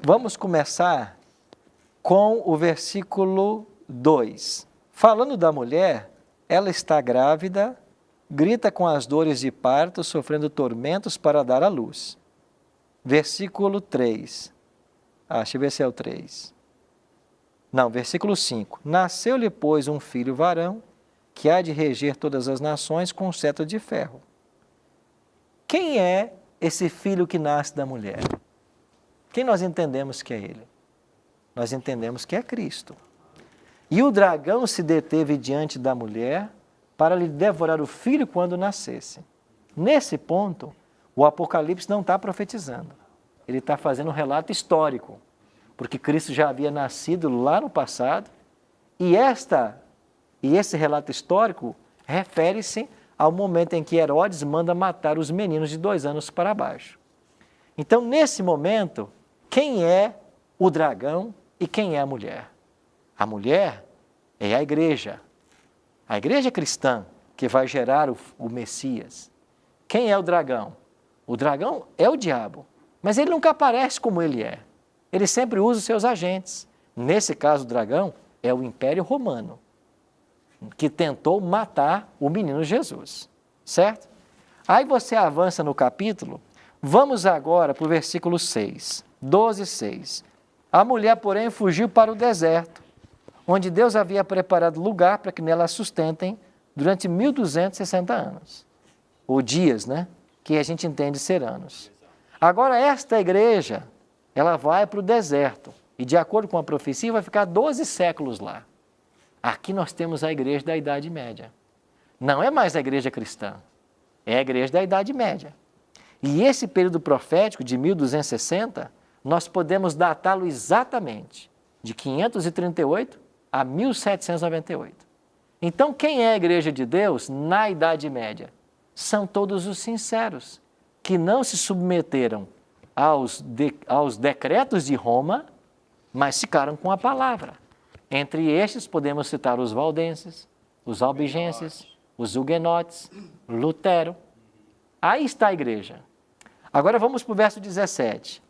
Vamos começar com o versículo 2. Falando da mulher, ela está grávida, grita com as dores de parto, sofrendo tormentos para dar à luz. Versículo 3. Deixa eu ver se é o 3. Não, versículo 5. Nasceu-lhe, pois, um filho varão, que há de reger todas as nações com cetro de ferro. Quem é esse filho que nasce da mulher? Quem nós entendemos que é ele? Nós entendemos que é Cristo. E o dragão se deteve diante da mulher para lhe devorar o filho quando nascesse. Nesse ponto, o Apocalipse não está profetizando. Ele está fazendo um relato histórico, porque Cristo já havia nascido lá no passado, e esse relato histórico refere-se ao momento em que Herodes manda matar os meninos de 2 anos para baixo. Então, nesse momento, quem é o dragão e quem é a mulher? A mulher é a igreja cristã, que vai gerar o Messias. Quem é o dragão? O dragão é o diabo, mas ele nunca aparece como ele é. Ele sempre usa os seus agentes. Nesse caso, o dragão é o Império Romano, que tentou matar o menino Jesus, certo? Aí você avança no capítulo, vamos agora para o versículo 6, 12:6. A mulher, porém, fugiu para o deserto, onde Deus havia preparado lugar para que nela a sustentem durante 1260 anos. Ou dias, né? Que a gente entende ser anos. Agora, esta igreja, ela vai para o deserto. E, de acordo com a profecia, vai ficar 12 séculos lá. Aqui nós temos a igreja da Idade Média. Não é mais a igreja cristã, é a igreja da Idade Média. E esse período profético de 1260, nós podemos datá-lo exatamente de 538 a 1798. Então, quem é a igreja de Deus na Idade Média? São todos os sinceros, que não se submeteram aos decretos de Roma, mas ficaram com a palavra. Entre estes, podemos citar os valdenses, os albigenses, os huguenotes, Lutero. Aí está a igreja. Agora vamos para o verso 17.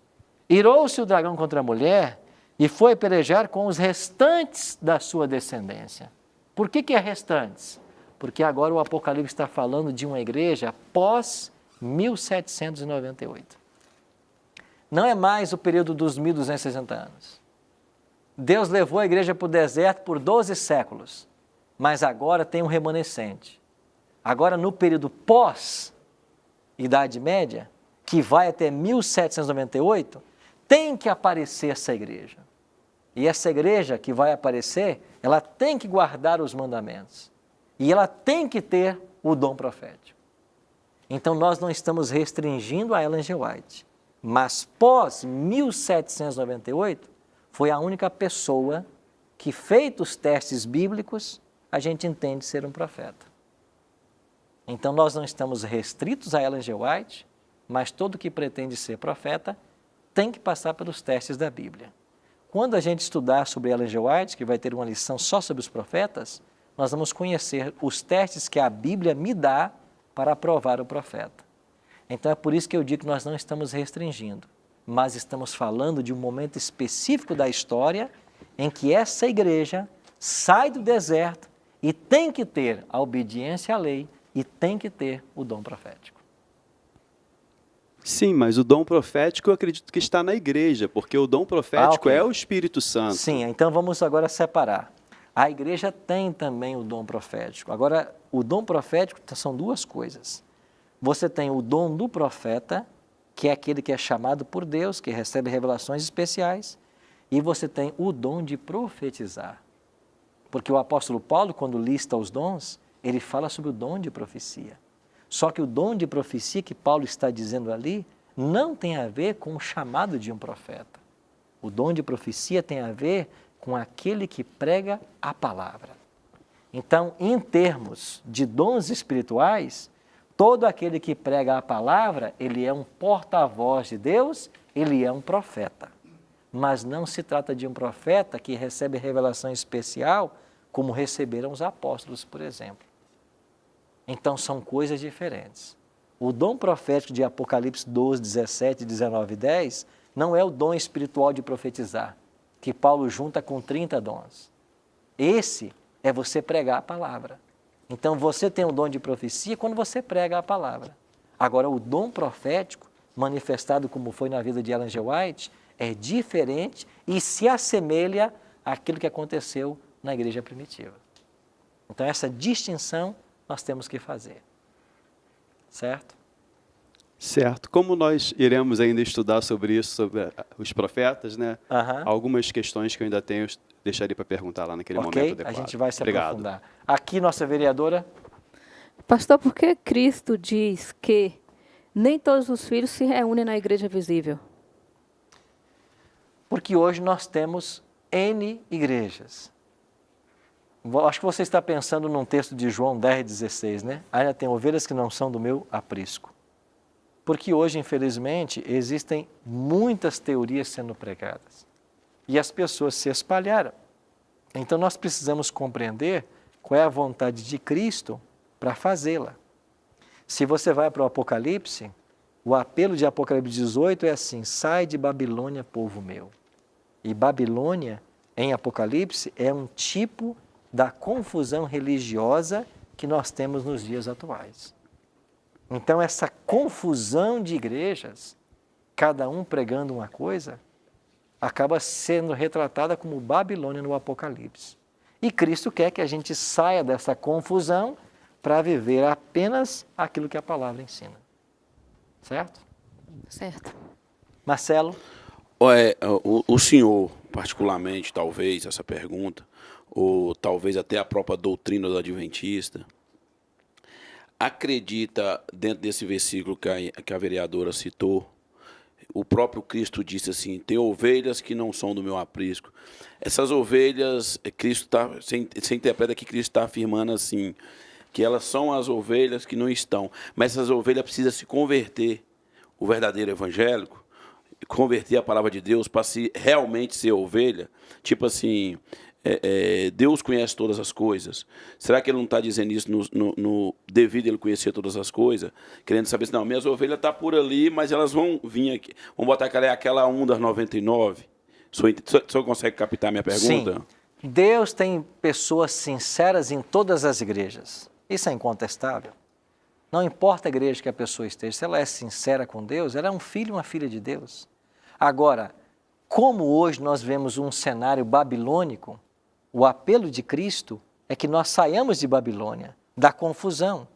Irou-se o dragão contra a mulher e foi pelejar com os restantes da sua descendência. Por que é restantes? Porque agora o Apocalipse está falando de uma igreja pós 1798. Não é mais o período dos 1260 anos. Deus levou a igreja para o deserto por 12 séculos, mas agora tem um remanescente. Agora, no período pós-Idade Média, que vai até 1798, tem que aparecer essa igreja. E essa igreja que vai aparecer, ela tem que guardar os mandamentos. E ela tem que ter o dom profético. Então, nós não estamos restringindo a Ellen G. White, mas pós 1798, foi a única pessoa que, feitos os testes bíblicos, a gente entende ser um profeta. Então, nós não estamos restritos a Ellen G. White, mas todo que pretende ser profeta tem que passar pelos testes da Bíblia. Quando a gente estudar sobre Ellen G. White, que vai ter uma lição só sobre os profetas, nós vamos conhecer os testes que a Bíblia me dá para aprovar o profeta. Então, é por isso que eu digo que nós não estamos restringindo, mas estamos falando de um momento específico da história em que essa igreja sai do deserto e tem que ter a obediência à lei e tem que ter o dom profético. Sim, mas o dom profético eu acredito que está na igreja, porque o dom profético ok. é o Espírito Santo. Sim, então vamos agora separar. A igreja tem também o dom profético. Agora, o dom profético são duas coisas. Você tem o dom do profeta, que é aquele que é chamado por Deus, que recebe revelações especiais, e você tem o dom de profetizar. Porque o apóstolo Paulo, quando lista os dons, ele fala sobre o dom de profecia. Só que o dom de profecia que Paulo está dizendo ali não tem a ver com o chamado de um profeta. O dom de profecia tem a ver com aquele que prega a palavra. Então, em termos de dons espirituais, todo aquele que prega a palavra, ele é um porta-voz de Deus, ele é um profeta. Mas não se trata de um profeta que recebe revelação especial, como receberam os apóstolos, por exemplo. Então, são coisas diferentes. O dom profético de Apocalipse 12, 17, 19 e 10 não é o dom espiritual de profetizar, que Paulo junta com 30 dons. Esse é você pregar a palavra. Então, você tem o dom de profecia quando você prega a palavra. Agora, o dom profético, manifestado como foi na vida de Ellen G. White, é diferente e se assemelha àquilo que aconteceu na igreja primitiva. Então, essa distinção nós temos que fazer. Certo? Certo. Como nós iremos ainda estudar sobre isso, sobre os profetas, né? Algumas questões que eu ainda tenho, deixaria para perguntar lá naquele momento adequado. A gente vai se Obrigado. aprofundar. Aqui, nossa vereadora. Pastor, por que Cristo diz que nem todos os filhos se reúnem na igreja visível? Porque hoje nós temos N igrejas. Acho que você está pensando num texto de João 10,16, né? Ainda tem ovelhas que não são do meu aprisco. Porque hoje, infelizmente, existem muitas teorias sendo pregadas. E as pessoas se espalharam. Então, nós precisamos compreender qual é a vontade de Cristo para fazê-la. Se você vai para o Apocalipse, o apelo de Apocalipse 18 é assim: sai de Babilônia, povo meu. E Babilônia, em Apocalipse, é um tipo da confusão religiosa que nós temos nos dias atuais. Então, essa confusão de igrejas, cada um pregando uma coisa, acaba sendo retratada como Babilônia no Apocalipse. E Cristo quer que a gente saia dessa confusão para viver apenas aquilo que a palavra ensina. Certo? Certo. Marcelo? O senhor, particularmente, talvez, essa pergunta, ou talvez até a própria doutrina do adventista, acredita, dentro desse versículo que a vereadora citou, o próprio Cristo disse assim, tem ovelhas que não são do meu aprisco. Essas ovelhas, você interpreta que Cristo está afirmando assim, que elas são as ovelhas que não estão, mas essas ovelhas precisam se converter, o verdadeiro evangélico, converter a palavra de Deus para realmente ser ovelha, tipo assim, Deus conhece todas as coisas. Será que ele não está dizendo isso devido a ele conhecer todas as coisas? Querendo saber se não, minhas ovelhas estão por ali, mas elas vão vir aqui. Vamos botar aquela 1 das 99. O senhor consegue captar minha pergunta? Sim. Deus tem pessoas sinceras em todas as igrejas. Isso é incontestável. Não importa a igreja que a pessoa esteja, se ela é sincera com Deus, ela é um filho e uma filha de Deus. Agora, como hoje nós vemos um cenário babilônico, o apelo de Cristo é que nós saiamos de Babilônia, da confusão,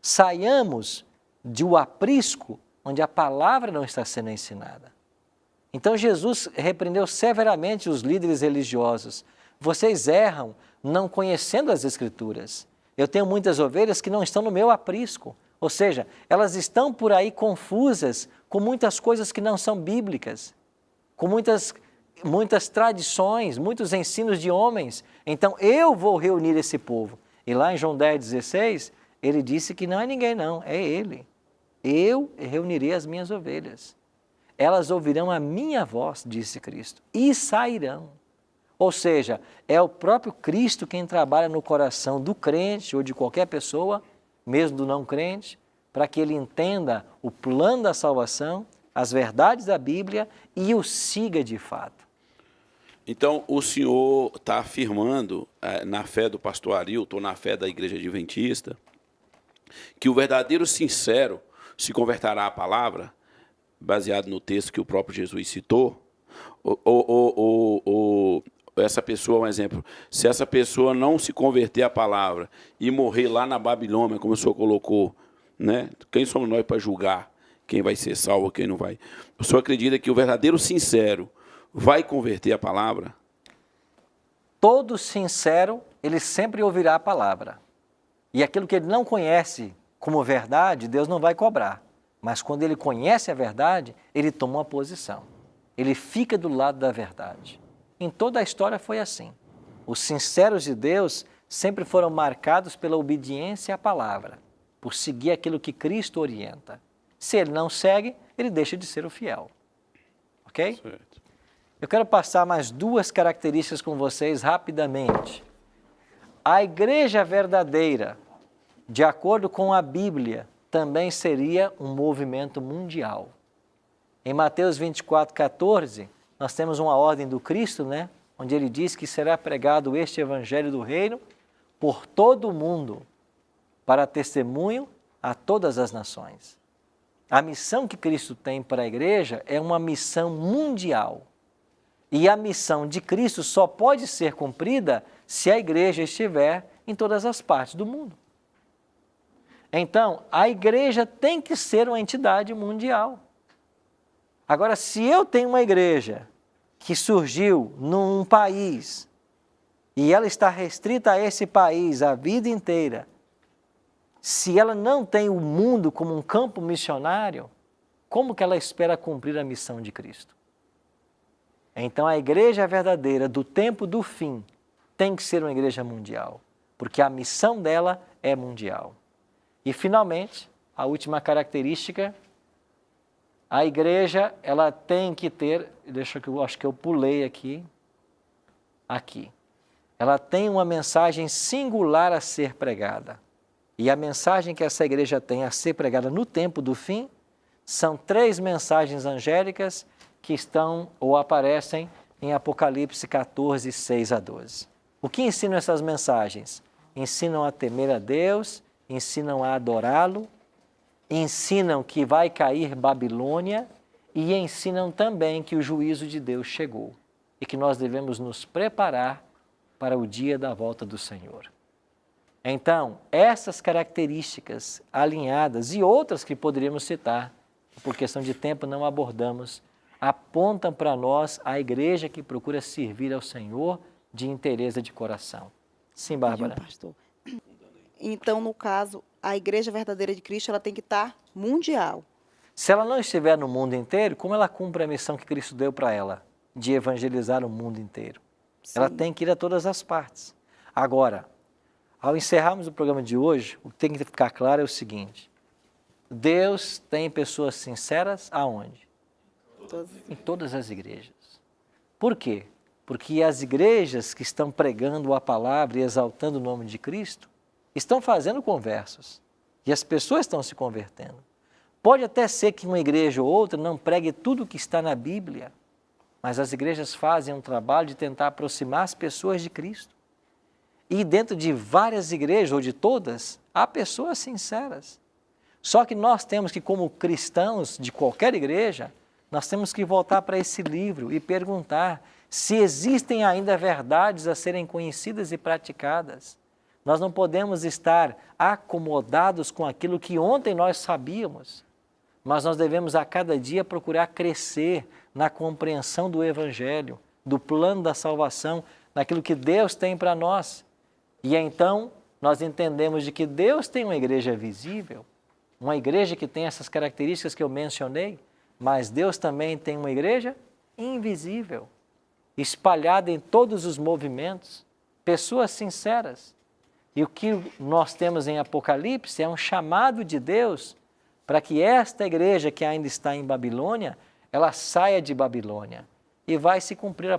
saiamos de um aprisco onde a palavra não está sendo ensinada. Então Jesus repreendeu severamente os líderes religiosos. Vocês erram não conhecendo as Escrituras. Eu tenho muitas ovelhas que não estão no meu aprisco, ou seja, elas estão por aí confusas com muitas coisas que não são bíblicas, com muitas tradições, muitos ensinos de homens. Então, eu vou reunir esse povo. E lá em João 10,16, ele disse que não é ninguém não, é ele. Eu reunirei as minhas ovelhas. Elas ouvirão a minha voz, disse Cristo, e sairão. Ou seja, é o próprio Cristo quem trabalha no coração do crente ou de qualquer pessoa, mesmo do não crente, para que ele entenda o plano da salvação, as verdades da Bíblia e o siga de fato. Então, o senhor está afirmando, na fé do pastor Arilton, na fé da Igreja Adventista, que o verdadeiro sincero se converterá à palavra, baseado no texto que o próprio Jesus citou, ou essa pessoa, um exemplo, se essa pessoa não se converter à palavra e morrer lá na Babilônia, como o senhor colocou, né? Quem somos nós para julgar quem vai ser salvo, quem não vai? O senhor acredita que o verdadeiro sincero vai converter a palavra? Todo sincero, ele sempre ouvirá a palavra. E aquilo que ele não conhece como verdade, Deus não vai cobrar. Mas quando ele conhece a verdade, ele toma uma posição. Ele fica do lado da verdade. Em toda a história foi assim. Os sinceros de Deus sempre foram marcados pela obediência à palavra, por seguir aquilo que Cristo orienta. Se ele não segue, ele deixa de ser o fiel. Ok? Certo. Eu quero passar mais duas características com vocês rapidamente. A igreja verdadeira, de acordo com a Bíblia, também seria um movimento mundial. Em Mateus 24:14, nós temos uma ordem do Cristo, né? Onde ele diz que será pregado este evangelho do reino por todo o mundo, para testemunho a todas as nações. A missão que Cristo tem para a igreja é uma missão mundial. E a missão de Cristo só pode ser cumprida se a igreja estiver em todas as partes do mundo. Então, a igreja tem que ser uma entidade mundial. Agora, se eu tenho uma igreja que surgiu num país e ela está restrita a esse país a vida inteira, se ela não tem o mundo como um campo missionário, como que ela espera cumprir a missão de Cristo? Então, a igreja verdadeira do tempo do fim tem que ser uma igreja mundial, porque a missão dela é mundial. E, finalmente, a última característica, a igreja, ela tem que ter, acho que eu pulei aqui. Ela tem uma mensagem singular a ser pregada. E a mensagem que essa igreja tem a ser pregada no tempo do fim são 3 mensagens angélicas que estão ou aparecem em Apocalipse 14, 6 a 12. O que ensinam essas mensagens? Ensinam a temer a Deus, ensinam a adorá-lo, ensinam que vai cair Babilônia e ensinam também que o juízo de Deus chegou e que nós devemos nos preparar para o dia da volta do Senhor. Então, essas características alinhadas e outras que poderíamos citar, por questão de tempo não abordamos, apontam para nós a igreja que procura servir ao Senhor de inteireza de coração. Sim, Bárbara. Pastor. Então, no caso, a igreja verdadeira de Cristo, ela tem que estar mundial. Se ela não estiver no mundo inteiro, como ela cumpre a missão que Cristo deu para ela, de evangelizar o mundo inteiro? Ela Sim. tem que ir a todas as partes. Agora, ao encerrarmos o programa de hoje, o que tem que ficar claro é o seguinte: Deus tem pessoas sinceras aonde? Em todas as igrejas. Por quê? Porque as igrejas que estão pregando a palavra e exaltando o nome de Cristo estão fazendo conversos e as pessoas estão se convertendo. Pode até ser que uma igreja ou outra não pregue tudo o que está na Bíblia, mas as igrejas fazem um trabalho de tentar aproximar as pessoas de Cristo. E dentro de várias igrejas, ou de todas, há pessoas sinceras. Só que nós temos que, como cristãos de qualquer igreja, nós temos que voltar para esse livro e perguntar se existem ainda verdades a serem conhecidas e praticadas. Nós não podemos estar acomodados com aquilo que ontem nós sabíamos, mas nós devemos a cada dia procurar crescer na compreensão do Evangelho, do plano da salvação, naquilo que Deus tem para nós. E então nós entendemos de que Deus tem uma igreja visível, uma igreja que tem essas características que eu mencionei, mas Deus também tem uma igreja invisível, espalhada em todos os movimentos, pessoas sinceras. E o que nós temos em Apocalipse é um chamado de Deus para que esta igreja que ainda está em Babilônia, ela saia de Babilônia e vai se cumprir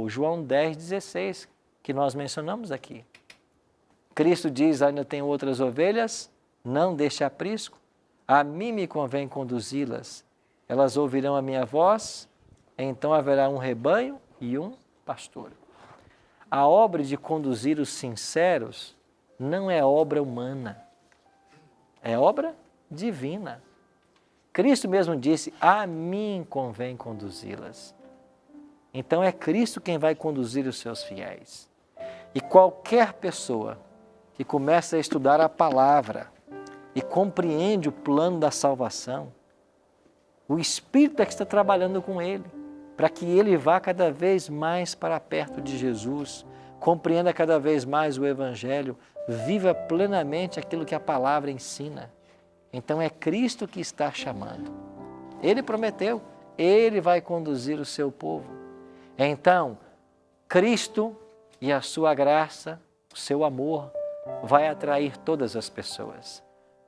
João 10,16, que nós mencionamos aqui. Cristo diz: ainda tem outras ovelhas, não deixe aprisco, a mim me convém conduzi-las. Elas ouvirão a minha voz, então haverá um rebanho e um pastor. A obra de conduzir os sinceros não é obra humana, é obra divina. Cristo mesmo disse: a mim convém conduzi-las. Então é Cristo quem vai conduzir os seus fiéis. E qualquer pessoa que começa a estudar a palavra e compreende o plano da salvação, o Espírito é que está trabalhando com ele, para que ele vá cada vez mais para perto de Jesus, compreenda cada vez mais o Evangelho, viva plenamente aquilo que a palavra ensina. Então é Cristo que está chamando. Ele prometeu, ele vai conduzir o seu povo. Então, Cristo e a sua graça, o seu amor, vai atrair todas as pessoas.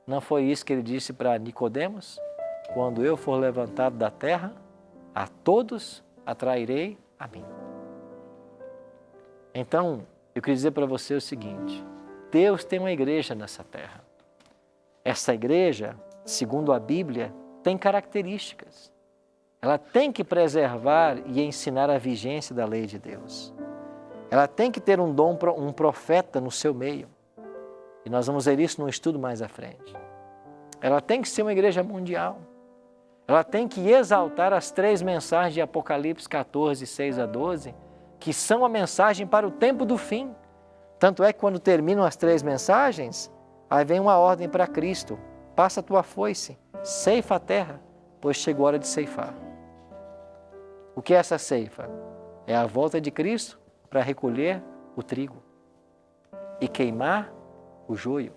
Não foi isso que ele disse para Nicodemos? Quando eu for levantado da terra, a todos atrairei a mim. Então, eu queria dizer para você o seguinte: Deus tem uma igreja nessa terra. Essa igreja, segundo a Bíblia, tem características. Ela tem que preservar e ensinar a vigência da lei de Deus. Ela tem que ter um profeta no seu meio. E nós vamos ver isso num estudo mais à frente. Ela tem que ser uma igreja mundial. Ela tem que exaltar as 3 mensagens de Apocalipse 14, 6 a 12, que são a mensagem para o tempo do fim. Tanto é que quando terminam as 3 mensagens, aí vem uma ordem para Cristo: passa a tua foice, ceifa a terra, pois chegou a hora de ceifar. O que é essa ceifa? É a volta de Cristo para recolher o trigo e queimar o joio.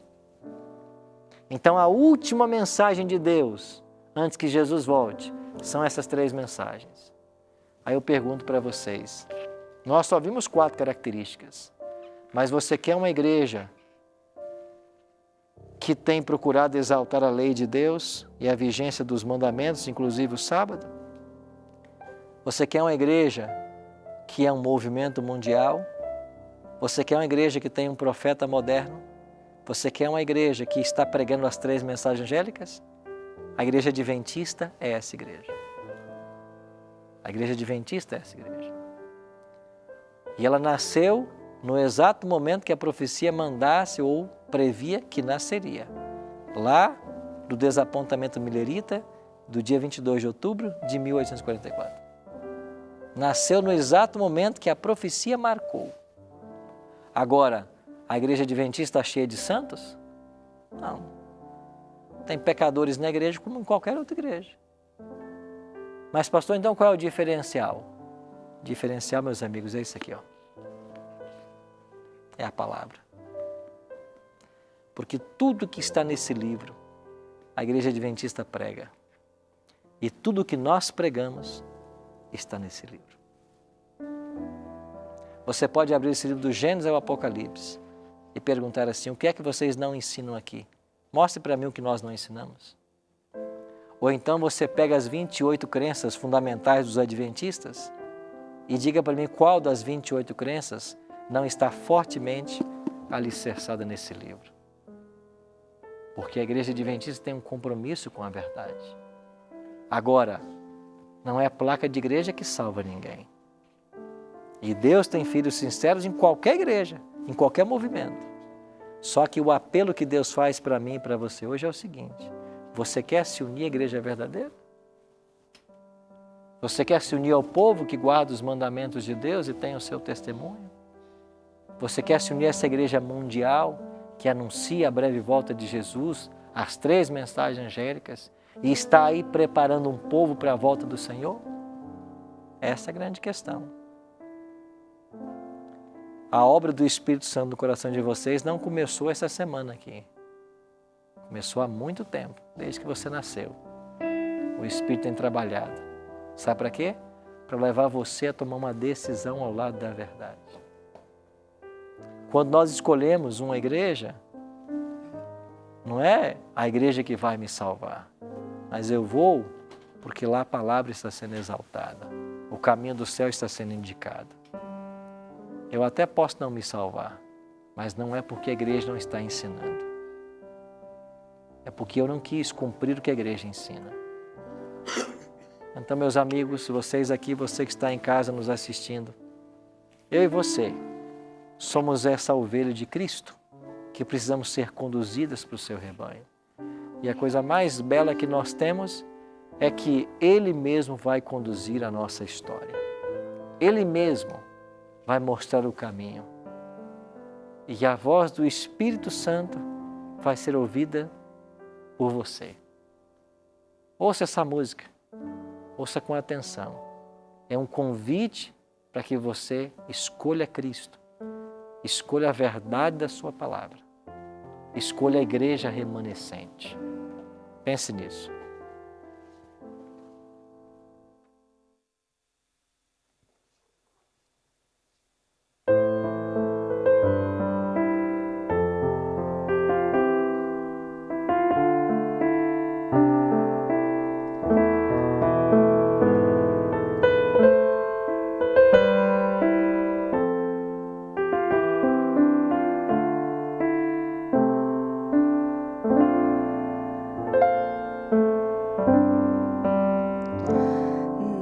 Então a última mensagem de Deus, antes que Jesus volte, são essas 3 mensagens. Aí eu pergunto para vocês, nós só vimos 4 características, mas você quer uma igreja que tem procurado exaltar a lei de Deus e a vigência dos mandamentos, inclusive o sábado? Você quer uma igreja que é um movimento mundial? Você quer uma igreja que tem um profeta moderno? Você quer uma igreja que está pregando as 3 mensagens angélicas? A igreja adventista é essa igreja. A igreja adventista é essa igreja. E ela nasceu no exato momento que a profecia mandasse ou previa que nasceria. Lá do desapontamento milerita, do dia 22 de outubro de 1844. Nasceu no exato momento que a profecia marcou. Agora, a igreja adventista está cheia de santos? Não. Tem pecadores na igreja como em qualquer outra igreja. Mas, pastor, então qual é o diferencial? O diferencial, meus amigos, é isso aqui, ó. é a palavra. Porque tudo que está nesse livro, a Igreja Adventista prega. E tudo que nós pregamos está nesse livro. Você pode abrir esse livro do Gênesis ao Apocalipse e perguntar assim, o que é que vocês não ensinam aqui? Mostre para mim o que nós não ensinamos. Ou então você pega as 28 crenças fundamentais dos adventistas e diga para mim qual das 28 crenças não está fortemente alicerçada nesse livro. Porque a Igreja Adventista tem um compromisso com a verdade. Agora, não é a placa de igreja que salva ninguém. E Deus tem filhos sinceros em qualquer igreja, em qualquer movimento. Só que o apelo que Deus faz para mim e para você hoje é o seguinte: você quer se unir à igreja verdadeira? Você quer se unir ao povo que guarda os mandamentos de Deus e tem o seu testemunho? Você quer se unir a essa igreja mundial que anuncia a breve volta de Jesus, as 3 mensagens angélicas, e está aí preparando um povo para a volta do Senhor? Essa é a grande questão. A obra do Espírito Santo no coração de vocês não começou essa semana aqui. Começou há muito tempo, desde que você nasceu. O Espírito tem trabalhado. Sabe para quê? Para levar você a tomar uma decisão ao lado da verdade. Quando nós escolhemos uma igreja, não é a igreja que vai me salvar, mas eu vou porque lá a palavra está sendo exaltada, o caminho do céu está sendo indicado. Eu até posso não me salvar, mas não é porque a igreja não está ensinando. É porque eu não quis cumprir o que a igreja ensina. Então, meus amigos, vocês aqui, você que está em casa nos assistindo, eu e você somos essa ovelha de Cristo que precisamos ser conduzidas para o seu rebanho. E a coisa mais bela que nós temos é que Ele mesmo vai conduzir a nossa história. Ele mesmo vai mostrar o caminho. E a voz do Espírito Santo vai ser ouvida por você. Ouça essa música, ouça com atenção. É um convite para que você escolha Cristo, escolha a verdade da sua palavra, escolha a igreja remanescente. Pense nisso.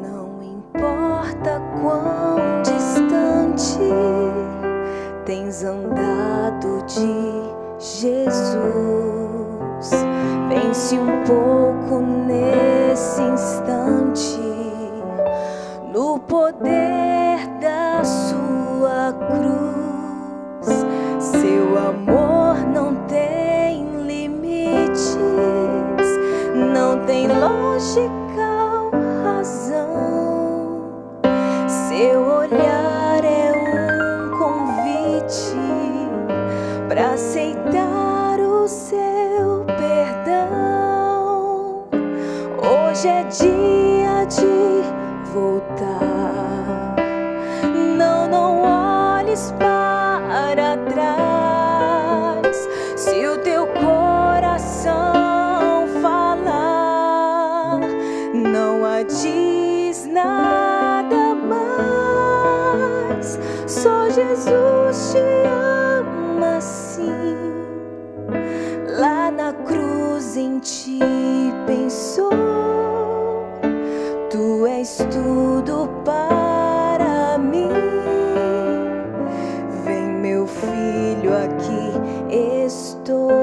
Não importa quão distante tens andado de Jesus, vence um pouco nesse instante, no poder da sua cruz. Seu amor não tem limites, não tem lógica ou razão. Seu olhar é um convite para aceitar o seu perdão. Hoje é dia de voltar. Não olhes para trás. Se o teu coração falar, não adies nada mais. Só Jesus te ama assim. Lá na cruz em ti pensou. Tu és tudo para mim. Vem, meu filho, aqui estou.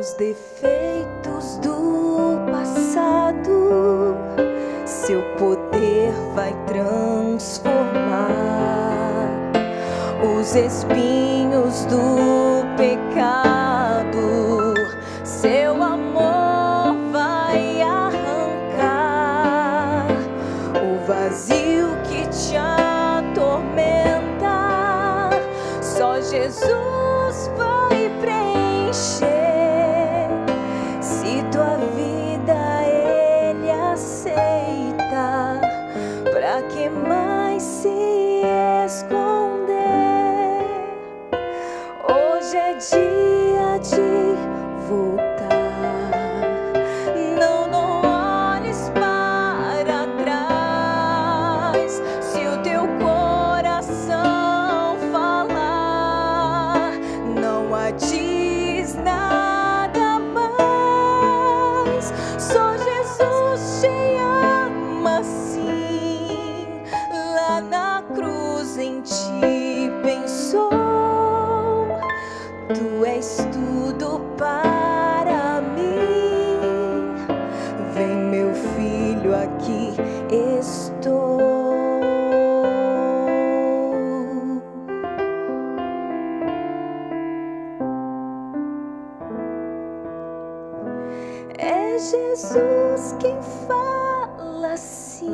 os defeitos do passado, seu poder vai transformar os espinhos do pecado, seu amor vai arrancar o vazio que te atormenta. Só Jesus vai preencher. Se tua vida Ele aceita, pra que mais se esconder? Hoje é dia de voltar. Não olhes para trás. Se o teu coração falar, não adies nada mais. Só Jesus te ama assim. Lá na cruz em ti pensou. Tu és tudo para mim. Vem, meu filho, aqui estou. É Jesus quem fala assim.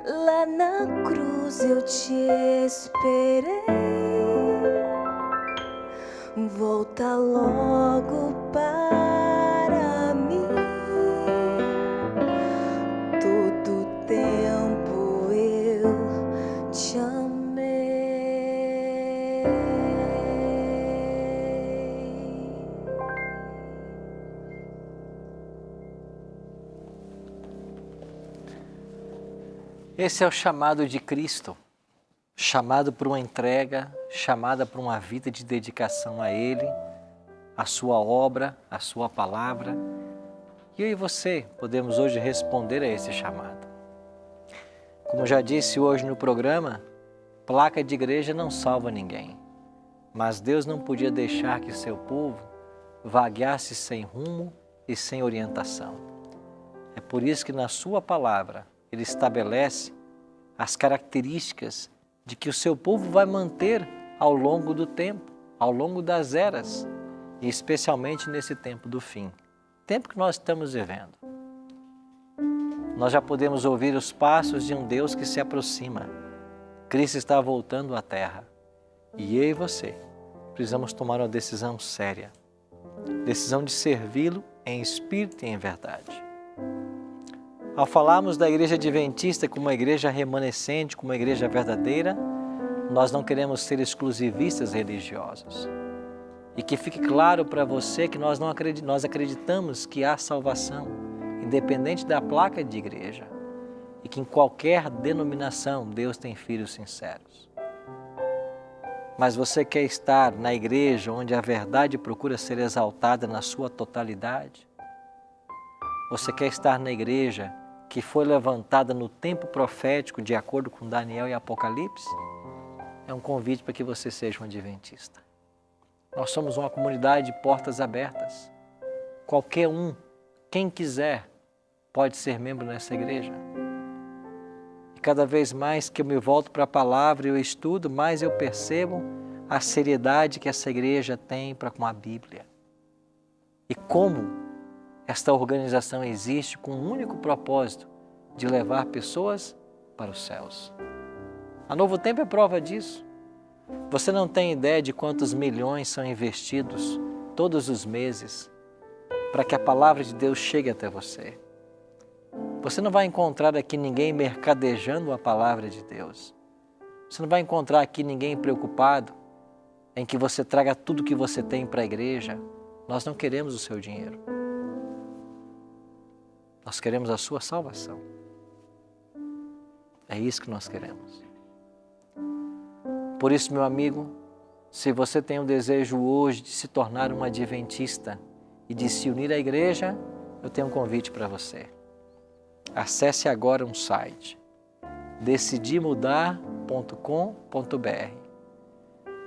Lá na cruz eu te esperei. Volta logo para mim. Todo tempo eu te amei. Esse é o chamado de Cristo. Chamado por uma entrega, chamada por uma vida de dedicação a Ele, a sua obra, a sua palavra. E eu e você podemos hoje responder a esse chamado. Como já disse hoje no programa, placa de igreja não salva ninguém. Mas Deus não podia deixar que seu povo vagueasse sem rumo e sem orientação. É por isso que na sua palavra Ele estabelece as características de que o seu povo vai manter ao longo do tempo, ao longo das eras, e especialmente nesse tempo do fim, tempo que nós estamos vivendo. Nós já podemos ouvir os passos de um Deus que se aproxima. Cristo está voltando à terra. E eu e você precisamos tomar uma decisão séria, decisão de servi-lo em espírito e em verdade. Ao falarmos da igreja adventista como uma igreja remanescente, como uma igreja verdadeira, nós não queremos ser exclusivistas religiosos. E que fique claro para você que nós acreditamos que há salvação, independente da placa de igreja, e que em qualquer denominação Deus tem filhos sinceros. Mas você quer estar na igreja onde a verdade procura ser exaltada na sua totalidade? Você quer estar na igreja que foi levantada no tempo profético, de acordo com Daniel e Apocalipse? É um convite para que você seja um adventista. Nós somos uma comunidade de portas abertas. Qualquer um, quem quiser, pode ser membro nessa igreja. E cada vez mais que eu me volto para a palavra e eu estudo, mais eu percebo a seriedade que essa igreja tem para com a Bíblia. E como esta organização existe com um único propósito, de levar pessoas para os céus. A Novo Tempo é prova disso. Você não tem ideia de quantos milhões são investidos todos os meses para que a palavra de Deus chegue até você. Você não vai encontrar aqui ninguém mercadejando a palavra de Deus. Você não vai encontrar aqui ninguém preocupado em que você traga tudo que você tem para a igreja. Nós não queremos o seu dinheiro. Nós queremos a sua salvação. É isso que nós queremos. Por isso, meu amigo, se você tem o desejo hoje de se tornar um adventista e de se unir à igreja, eu tenho um convite para você. Acesse agora um site, decidimudar.com.br.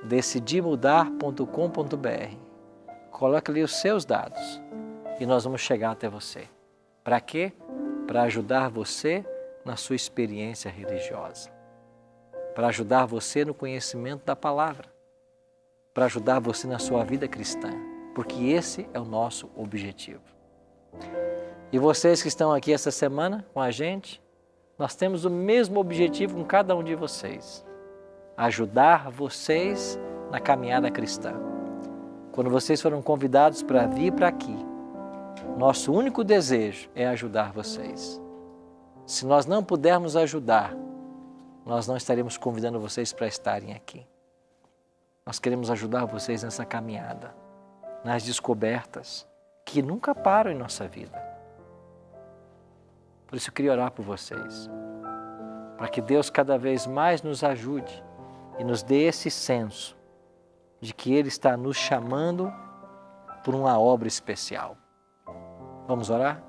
decidimudar.com.br. coloque ali os seus dados e nós vamos chegar até você. Para quê? Para ajudar você na sua experiência religiosa, para ajudar você no conhecimento da palavra, para ajudar você na sua vida cristã, porque esse é o nosso objetivo. E vocês que estão aqui essa semana com a gente, nós temos o mesmo objetivo com cada um de vocês: ajudar vocês na caminhada cristã. Quando vocês foram convidados para vir para aqui, nosso único desejo é ajudar vocês. Se nós não pudermos ajudar, nós não estaremos convidando vocês para estarem aqui. Nós queremos ajudar vocês nessa caminhada, nas descobertas que nunca param em nossa vida. Por isso eu queria orar por vocês, para que Deus cada vez mais nos ajude e nos dê esse senso de que Ele está nos chamando por uma obra especial. Vamos orar?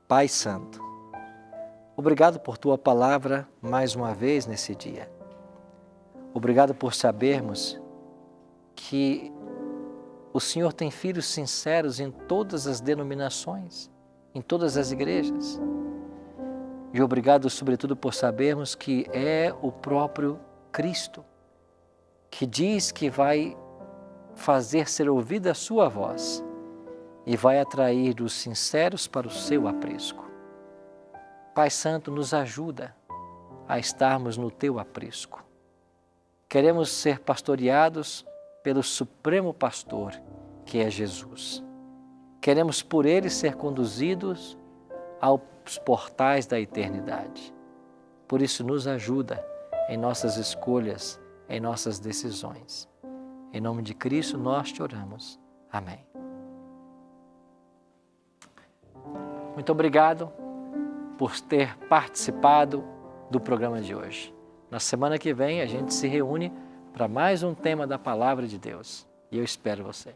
Pai Santo, obrigado por Tua palavra mais uma vez nesse dia. Obrigado por sabermos que o Senhor tem filhos sinceros em todas as denominações, em todas as igrejas. E obrigado, sobretudo, por sabermos que é o próprio Cristo que diz que vai fazer ser ouvida a sua voz e vai atrair os sinceros para o seu aprisco. Pai Santo, nos ajuda a estarmos no teu aprisco. Queremos ser pastoreados pelo Supremo Pastor, que é Jesus. Queremos por Ele ser conduzidos aos portais da eternidade. Por isso, nos ajuda em nossas escolhas, em nossas decisões. Em nome de Cristo, nós te oramos. Amém. Muito obrigado por ter participado do programa de hoje. Na semana que vem, a gente se reúne para mais um tema da Palavra de Deus. E eu espero você.